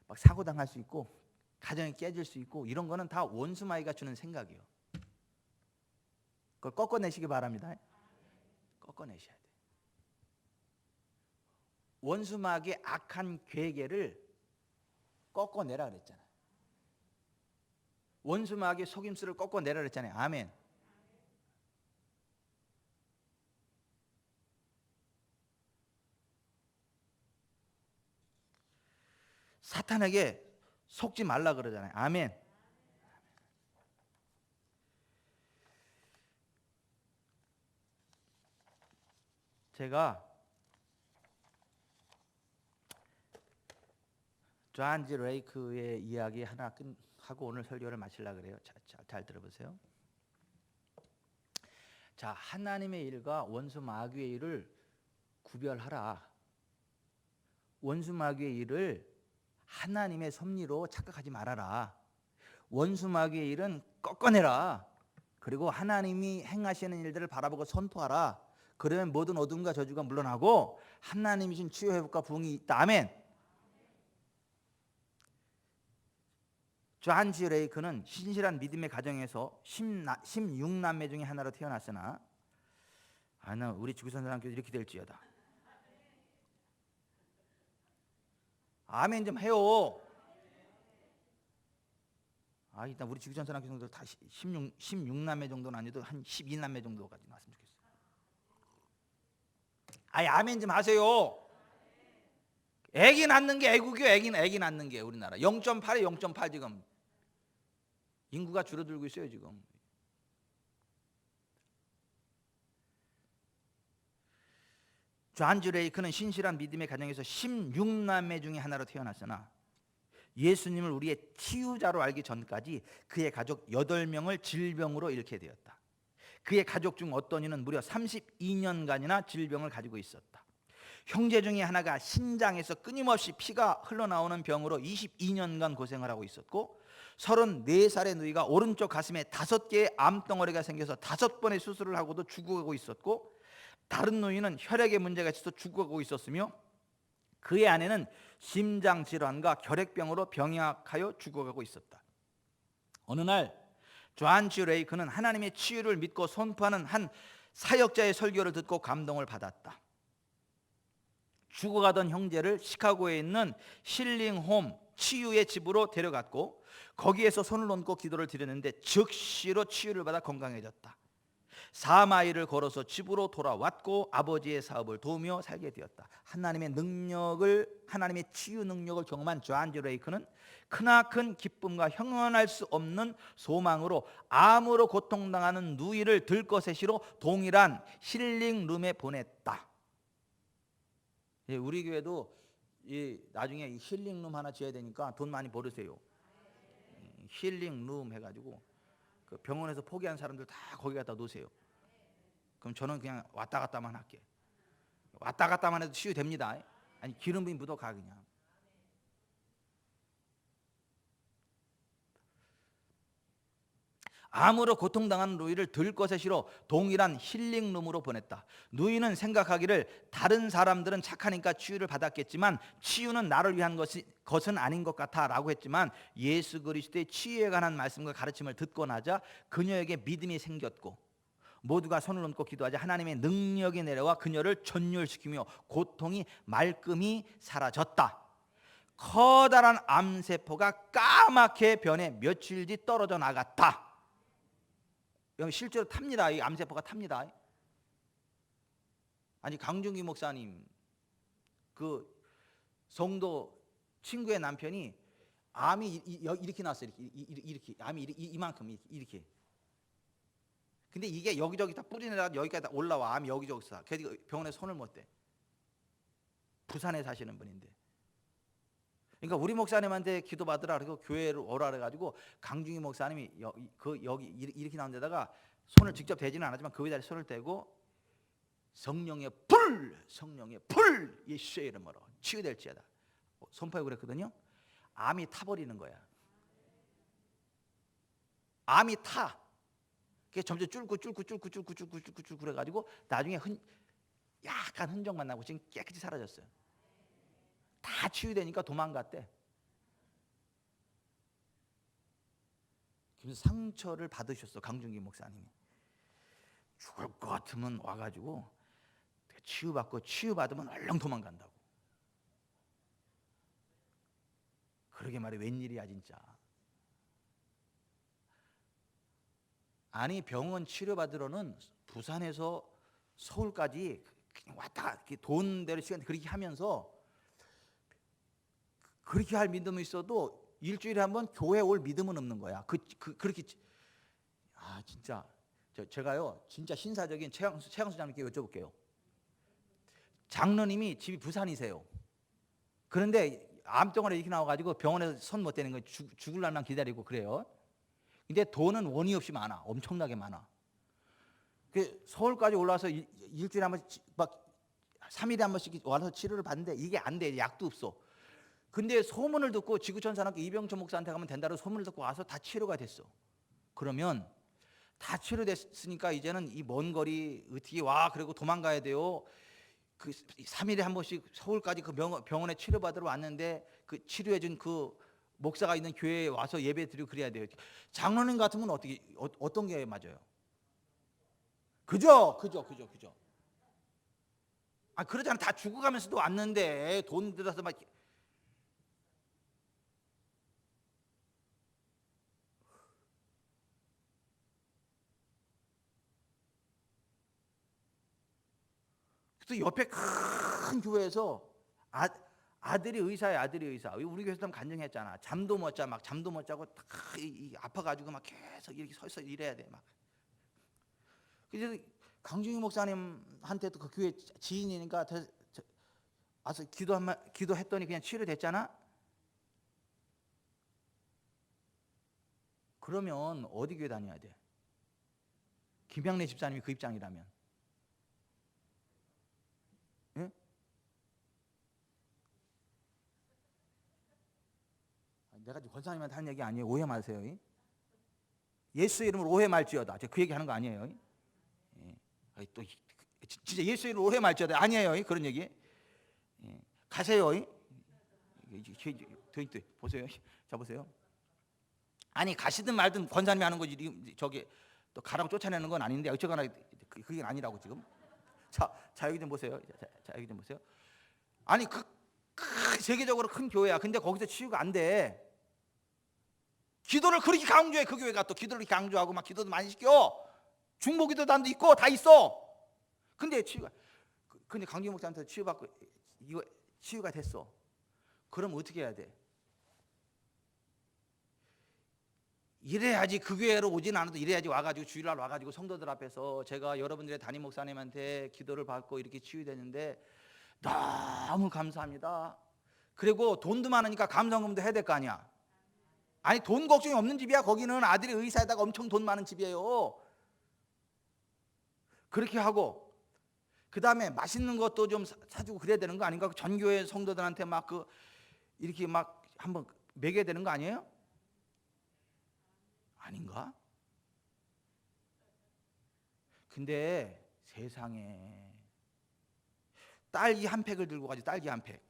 막 사고 당할 수 있고 가정이 깨질 수 있고 이런 거는 다 원수 마귀가 주는 생각이에요. 그걸 꺾어내시기 바랍니다. 꺾어내셔야 돼. 원수 마귀의 악한 괴계를 꺾어내라 그랬잖아요. 원수 마귀의 속임수를 꺾어내라 그랬잖아요. 아멘. 사탄에게 속지 말라 그러잖아요. 아멘. 제가 존 G. 레이크의 이야기 하나 하고 오늘 설교를 마치려고 그래요. 잘 들어보세요. 자, 하나님의 일과 원수 마귀의 일을 구별하라. 원수 마귀의 일을 하나님의 섭리로 착각하지 말아라. 원수 마귀의 일은 꺾어내라. 그리고 하나님이 행하시는 일들을 바라보고 선포하라. 그러면 모든 어둠과 저주가 물러나고 하나님이신 치유 회복과 부흥이 있다. 아멘. 존 G. 레이크는 신실한 믿음의 가정에서 16남매 중에 하나로 태어났으나 나 우리 주기선사람께서 이렇게 될지어다. 아멘 좀 해요. 일단 우리 지구촌 성도들 다 16남매 정도는 아니어도 한 12남매 정도까지 나왔으면 좋겠어요. 아멘 좀 하세요. 애기 낳는 게 애국이요. 애기 낳는 게 우리나라 0.8에 0.8 지금 인구가 줄어들고 있어요 지금. 존 레이크는 신실한 믿음의 가정에서 16남매 중에 하나로 태어났으나 예수님을 우리의 치유자로 알기 전까지 그의 가족 8명을 질병으로 잃게 되었다. 그의 가족 중 어떤 이는 무려 32년간이나 질병을 가지고 있었다. 형제 중에 하나가 신장에서 끊임없이 피가 흘러나오는 병으로 22년간 고생을 하고 있었고 34살의 누이가 오른쪽 가슴에 5개의 암덩어리가 생겨서 5번의 수술을 하고도 죽어가고 있었고 다른 누이는 혈액에 문제가 있어서 죽어가고 있었으며 그의 아내는 심장질환과 결핵병으로 병약하여 죽어가고 있었다. 어느 날 존 레이크는 하나님의 치유를 믿고 선포하는 한 사역자의 설교를 듣고 감동을 받았다. 죽어가던 형제를 시카고에 있는 힐링홈 치유의 집으로 데려갔고 거기에서 손을 얹고 기도를 드렸는데 즉시로 치유를 받아 건강해졌다. 4마일을 걸어서 집으로 돌아왔고 아버지의 사업을 도우며 살게 되었다. 하나님의 치유 능력을 경험한 존 레이크는 크나큰 기쁨과 형언할 수 없는 소망으로 암으로 고통당하는 누이를 들것에 실어 동일한 힐링룸에 보냈다. 우리 교회도 나중에 힐링룸 하나 지어야 되니까 돈 많이 벌으세요. 힐링룸 해가지고 그 병원에서 포기한 사람들 다 거기 갖다 놓으세요. 그럼 저는 그냥 왔다 갔다만 할게. 왔다 갔다만 해도 치유됩니다. 아니 기름 부인 묻어 가 그냥. 암으로 고통당한 누이를 들것에 실어 동일한 힐링룸으로 보냈다. 누이는 생각하기를 다른 사람들은 착하니까 치유를 받았겠지만 치유는 나를 위한 것은 아닌 것 같아 라고 했지만 예수 그리스도의 치유에 관한 말씀과 가르침을 듣고 나자 그녀에게 믿음이 생겼고 모두가 손을 얹고 기도하자 하나님의 능력이 내려와 그녀를 전율시키며 고통이 말끔히 사라졌다. 커다란 암세포가 까맣게 변해 며칠 뒤 떨어져 나갔다. 여기 실제로 탑니다. 이 암세포가 탑니다. 아니 강준기 목사님 그 성도 친구의 남편이 암이 이렇게 나왔어요. 이렇게 암이 이만큼 이렇게. 근데 이게 여기저기 다 뿌리 내려가 여기까지 다 올라와. 암이 여기저기 있어. 그래서 병원에 손을 못 대. 부산에 사시는 분인데. 그러니까 우리 목사님한테 기도받으라 그리고 교회를 오라 그래가지고 강중희 목사님이 여기 이렇게 나온 데다가 손을 직접 대지는 않았지만 그 위에 손을 대고 성령의 불 예수의 이름으로 치유될지어다 선포하고 그랬거든요. 암이 타버리는 거야. 암이 타. 그게 점점 줄고 그래가지고 나중에 약간 흔적만 나고 지금 깨끗이 사라졌어요. 다 치유되니까 도망갔대. 그래서 상처를 받으셨어 강준기 목사님이. 죽을 것 같으면 와가지고 치유받고 치유받으면 얼른 도망간다고. 그러게 말해 웬일이야 진짜. 아니 병원 치료받으러는 부산에서 서울까지 왔다 돈 대로 시간 그렇게 하면서 그렇게 할 믿음이 있어도 일주일에 한 번 교회 올 믿음은 없는 거야. 그렇게 진짜 제가요 진짜 신사적인 최양수 장님께 여쭤볼게요. 장로님이 집이 부산이세요. 그런데 암덩어리 이렇게 나와가지고 병원에서 손 못 대는 거 죽을라나 기다리고 그래요. 근데 돈은 원이 없이 많아. 엄청나게 많아. 서울까지 올라와서 일주일에 한 번씩 막 3일에 한 번씩 와서 치료를 받는데 이게 안 돼. 약도 없어. 근데 소문을 듣고 지구촌 산악교 이병철 목사한테 가면 된다고 소문을 듣고 와서 다 치료가 됐어. 그러면 다 치료됐으니까 이제는 이 먼 거리 어떻게 와 그리고 도망가야 돼요. 그 3일에 한 번씩 서울까지 그 병원에 치료받으러 왔는데 그 치료해준 그 목사가 있는 교회에 와서 예배 드리고 그래야 돼요. 장로님 같으면 어떤 게 맞아요? 그죠. 그러잖아. 다 죽어가면서도 왔는데 돈 들어서 막 또 옆에 큰 교회에서 아들이 의사야, 아들이 의사. 우리 교회에서 간증했잖아. 잠도 못 자, 막 잠도 못 자고 아파가지고 막 계속 이렇게 서서 일해야 돼, 막. 그래서 강중희 목사님한테도 그 교회 지인이니까 와서 기도했더니 그냥 치료됐잖아. 그러면 어디 교회 다녀야 돼? 김양래 집사님이 그 입장이라면, 예? 내가 지금 권사님한테 하는 얘기 아니에요. 오해 마세요. 예수 이름으로 오해 말지어다. 제가 그 얘기 하는 거 아니에요. 예. 또 진짜 예수 이름으로 오해 말지어다 아니에요. 그런 얘기. 예. 가세요. 보세요. 자 보세요. 아니 가시든 말든 권사님이 하는 거지. 저기 또 가라고 쫓아내는 건 아닌데 어쩌거나 그게 아니라고 지금. 자 여기 좀 보세요. 자 여기 좀 보세요. 아니 그 세계적으로 큰 교회야. 근데 거기서 치유가 안 돼. 기도를 그렇게 강조해. 그 교회가 또 기도를 강조하고 막 기도도 많이 시켜. 중보기도단도 있고 다 있어. 근데 근데 강규 목사한테 치유받고 이거 치유가 됐어. 그럼 어떻게 해야 돼? 이래야지. 그 교회로 오진 않아도 이래야지. 와가지고 주일날 와가지고 성도들 앞에서 제가 여러분들의 담임 목사님한테 기도를 받고 이렇게 치유되는데 너무 감사합니다. 그리고 돈도 많으니까 감사금도 해야 될 거 아니야. 아니 돈 걱정이 없는 집이야. 거기는 아들이 의사에다가 엄청 돈 많은 집이에요. 그렇게 하고 그 다음에 맛있는 것도 좀 사주고 그래야 되는 거 아닌가? 전교회 성도들한테 막 이렇게 막 한번 먹여야 되는 거 아니에요? 아닌가? 근데 세상에 딸기 한 팩을 들고 가지. 딸기 한 팩.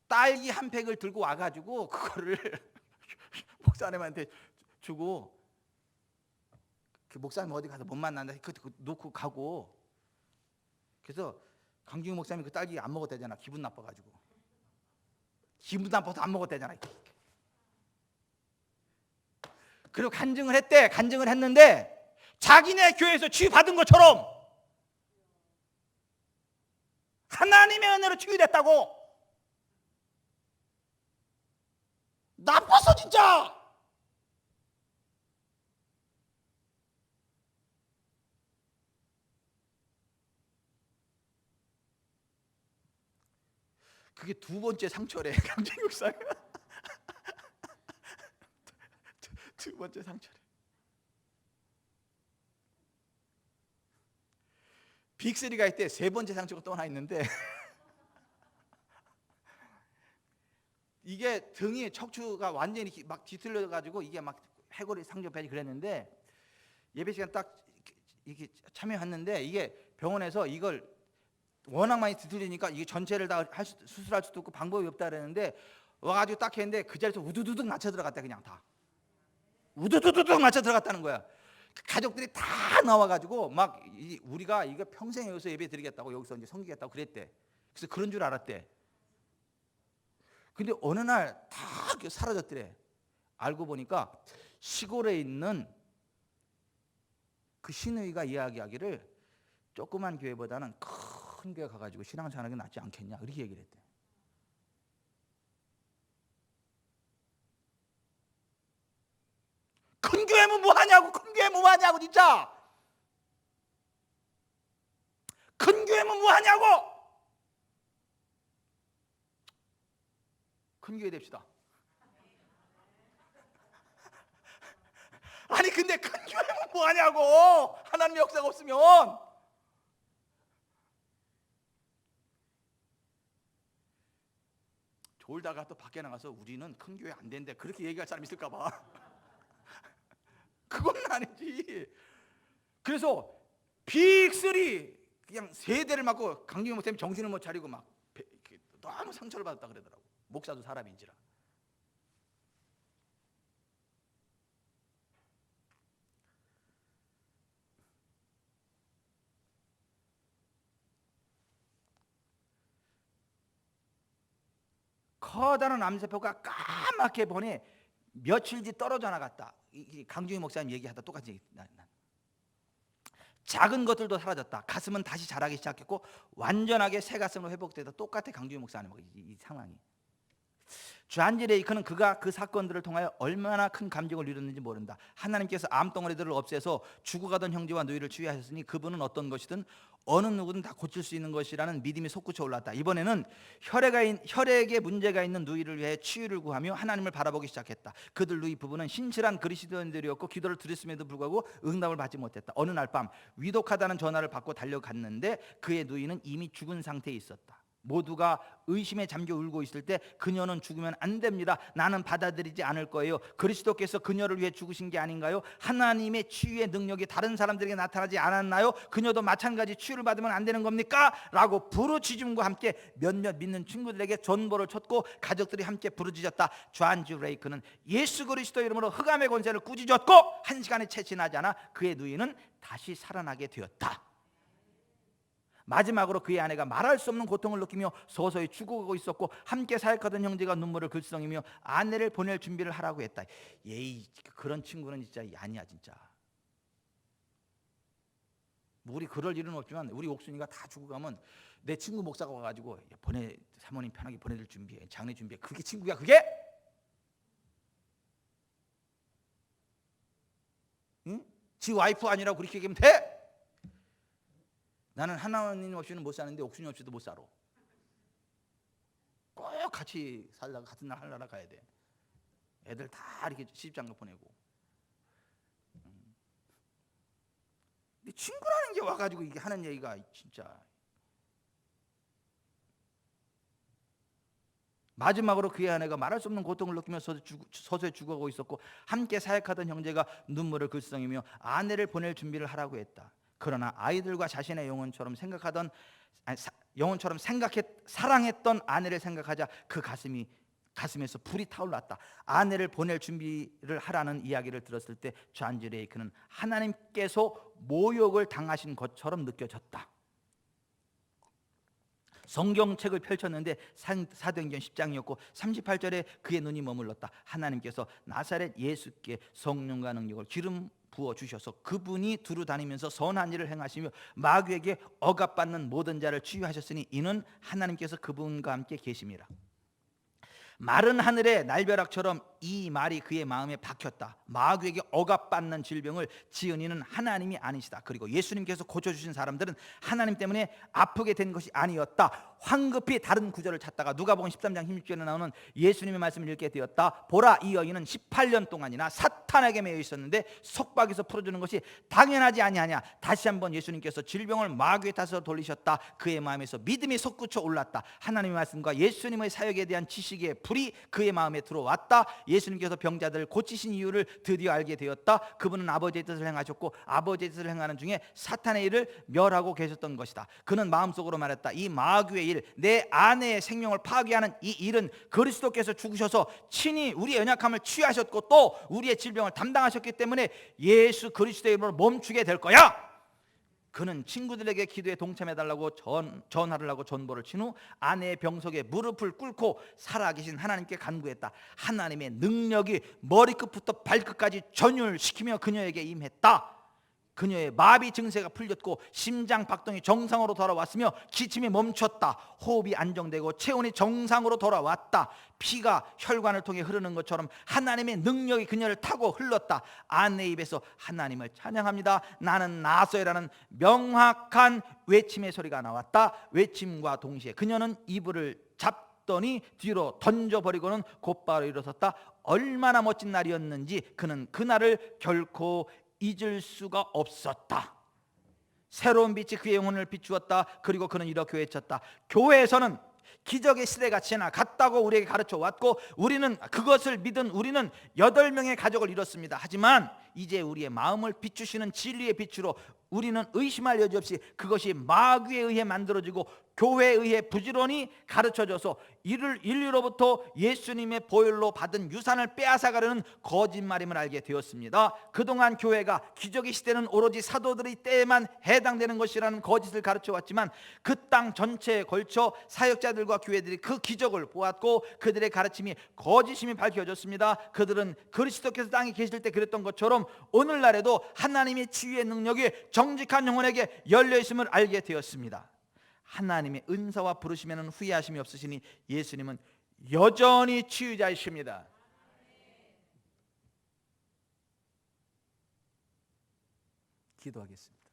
딸기 한 팩을 들고 와가지고 그거를 목사님한테 주고 그 목사님 어디 가서 못 만난다 그거 놓고 가고. 그래서 강중희 목사님이 그 딸기 안 먹었다잖아. 기분 나빠가지고. 기분 나빠서 안 먹었다잖아. 그리고 간증을 했대. 간증을 했는데 자기네 교회에서 치유받은 것처럼 하나님의 은혜로 치유됐다고. 나빴어 진짜. 그게 두 번째 상처래. 강진국 목사님. 두 번째 상처래. 빅3가 있대. 세 번째 상처가 또 하나 있는데 이게 등이 척추가 완전히 막 뒤틀려 가지고 이게 막 해골이 상접해지 그랬는데 예배 시간 딱 이렇게 참여했는데 이게 병원에서 이걸 워낙 많이 뒤틀리니까 이게 전체를 다 수술할 수도 없고 방법이 없다 그랬는데 와가지고 딱 했는데 그 자리에서 우두두둑 맞춰 들어갔다. 그냥 다 우두두둑 맞춰 들어갔다는 거야. 가족들이 다 나와가지고 막 우리가 이거 평생 여기서 예배 드리겠다고 여기서 이제 섬기겠다고 그랬대. 그래서 그런 줄 알았대. 근데 어느 날 다 사라졌더래. 알고 보니까 시골에 있는 그 신우이가 이야기하기를 조그만 교회보다는 큰 교회 가가지고 신앙생활하는 게 낫지 않겠냐 이렇게 얘기를 했대. 큰 교회면 뭐하냐고. 큰 교회면 뭐하냐고 진짜. 큰 교회면 뭐하냐고. 큰 교회 됩시다. 아니 근데 큰 교회면 뭐하냐고. 하나님 역사가 없으면. 졸다가 또 밖에 나가서 우리는 큰 교회 안 된대 그렇게 얘기할 사람 있을까 봐. 그건 아니지. 그래서 빅3 그냥 세대를 맞고 강진국 목사님 정신을 못 차리고 막 너무 상처를 받았다 그러더라고. 목사도 사람인지라. 커다란 암세포가 까맣게 보내 며칠 뒤 떨어져 나갔다. 강중희 목사님 얘기하다 똑같이 작은 것들도 사라졌다. 가슴은 다시 자라기 시작했고 완전하게 새 가슴으로 회복되다. 똑같아. 강주희 목사님 이 상황이. 존 레이크는 그가 그 사건들을 통하여 얼마나 큰 감격을 이뤘는지 모른다. 하나님께서 암덩어리들을 없애서 죽어가던 형제와 누이를 치유하셨으니 그분은 어떤 것이든 어느 누구든 다 고칠 수 있는 것이라는 믿음이 솟구쳐 올랐다. 이번에는 혈액에 문제가 있는 누이를 위해 치유를 구하며 하나님을 바라보기 시작했다. 그들 누이 부부는 신실한 그리스도인들이었고 기도를 드렸음에도 불구하고 응답을 받지 못했다. 어느 날 밤 위독하다는 전화를 받고 달려갔는데 그의 누이는 이미 죽은 상태에 있었다. 모두가 의심에 잠겨 울고 있을 때 그녀는 죽으면 안 됩니다. 나는 받아들이지 않을 거예요. 그리스도께서 그녀를 위해 죽으신 게 아닌가요? 하나님의 치유의 능력이 다른 사람들에게 나타나지 않았나요? 그녀도 마찬가지 치유를 받으면 안 되는 겁니까? 라고 부르짖음과 함께 몇몇 믿는 친구들에게 전보를 쳤고 가족들이 함께 부르짖었다. 존 레이크는 예수 그리스도 이름으로 흑암의 권세를 꾸짖었고 1시간이 채 지나지 않아 그의 누이는 다시 살아나게 되었다. 마지막으로 그의 아내가 말할 수 없는 고통을 느끼며 서서히 죽어가고 있었고 함께 사역하던 형제가 눈물을 글썽이며 아내를 보낼 준비를 하라고 했다. 예이, 그런 친구는 진짜 아니야 진짜. 우리 그럴 일은 없지만 우리 옥순이가 다 죽어가면 내 친구 목사가 와가지고 사모님 편하게 보내줄 준비해, 장례 준비해. 그게 친구야 그게? 응? 지 와이프 아니라고 그렇게 얘기하면 돼? 나는 하나님 없이는 못 사는데 옥순이 없이도 못 살아. 꼭 같이 살다가 같은 날 하늘나라 가야 돼. 애들 다 이렇게 시집장가 보내고. 근데 친구라는 게 와가지고 이게 하는 얘기가 진짜. 마지막으로 그의 아내가 말할 수 없는 고통을 느끼며 서서히 죽어가고 있었고 함께 사역하던 형제가 눈물을 글썽이며 아내를 보낼 준비를 하라고 했다. 그러나 아이들과 자신의 영혼처럼 사랑했던 아내를 생각하자 그 가슴에서 불이 타올랐다. 아내를 보낼 준비를 하라는 이야기를 들었을 때 존 레이크는 하나님께서 모욕을 당하신 것처럼 느껴졌다. 성경책을 펼쳤는데 사도행전 10장이었고 38절에 그의 눈이 머물렀다. 하나님께서 나사렛 예수께 성령과 능력을 기름 부어 주셔서 그분이 두루 다니면서 선한 일을 행하시며 마귀에게 억압받는 모든 자를 치유하셨으니 이는 하나님께서 그분과 함께 계심이라. 마른 하늘의 날벼락처럼 이 말이 그의 마음에 박혔다. 마귀에게 억압받는 질병을 지은 이는 하나님이 아니시다. 그리고 예수님께서 고쳐주신 사람들은 하나님 때문에 아프게 된 것이 아니었다. 황급히 다른 구절을 찾다가 누가복음 13장 16절에 나오는 예수님의 말씀을 읽게 되었다. 보라, 이 여인은 18년 동안이나 사탄에게 매여 있었는데 속박에서 풀어주는 것이 당연하지 아니하냐. 다시 한번 예수님께서 질병을 마귀의 탓으로 돌리셨다. 그의 마음에서 믿음이 솟구쳐 올랐다. 하나님의 말씀과 예수님의 사역에 대한 지식의 불이 그의 마음에 들어왔다. 예수님께서 병자들을 고치신 이유를 드디어 알게 되었다. 그분은 아버지의 뜻을 행하셨고 아버지의 뜻을 행하는 중에 사탄의 일을 멸하고 계셨던 것이다. 그는 마음속으로 말했다. 이 마귀의 일, 내 아내의 생명을 파괴하는 이 일은 그리스도께서 죽으셔서 친히 우리의 연약함을 치유하셨고 또 우리의 질병을 담당하셨기 때문에 예수 그리스도의 이름으로 멈추게 될 거야. 그는 친구들에게 기도에 동참해달라고 전화를 하고 전보를 친 후 아내의 병석에 무릎을 꿇고 살아계신 하나님께 간구했다. 하나님의 능력이 머리끝부터 발끝까지 전율시키며 그녀에게 임했다. 그녀의 마비 증세가 풀렸고 심장 박동이 정상으로 돌아왔으며 기침이 멈췄다. 호흡이 안정되고 체온이 정상으로 돌아왔다. 피가 혈관을 통해 흐르는 것처럼 하나님의 능력이 그녀를 타고 흘렀다. 아내 입에서 하나님을 찬양합니다, 나는 나서야라는 명확한 외침의 소리가 나왔다. 외침과 동시에 그녀는 이불을 잡더니 뒤로 던져버리고는 곧바로 일어섰다. 얼마나 멋진 날이었는지 그는 그날을 결코 잊을 수가 없었다. 새로운 빛이 그의 영혼을 비추었다. 그리고 그는 이렇게 외쳤다. 교회에서는 기적의 시대가 지나갔다고 우리에게 가르쳐 왔고 우리는 그것을 믿은 우리는 8명의 가족을 이뤘습니다. 하지만 이제 우리의 마음을 비추시는 진리의 빛으로 우리는 의심할 여지 없이 그것이 마귀에 의해 만들어지고 교회에 의해 부지런히 가르쳐져서 인류로부터 예수님의 보혈로 받은 유산을 빼앗아가려는 거짓말임을 알게 되었습니다. 그동안 교회가 기적의 시대는 오로지 사도들의 때에만 해당되는 것이라는 거짓을 가르쳐왔지만 그 땅 전체에 걸쳐 사역자들과 교회들이 그 기적을 보았고 그들의 가르침이 거짓임이 밝혀졌습니다. 그들은 그리스도께서 땅에 계실 때 그랬던 것처럼 것처럼 오늘날에도 하나님의 치유의 능력이 정직한 영혼에게 열려 있음을 알게 되었습니다. 하나님의 은사와 부르시면 후회하심이 없으시니 예수님은 여전히 치유자이십니다. 기도하겠습니다.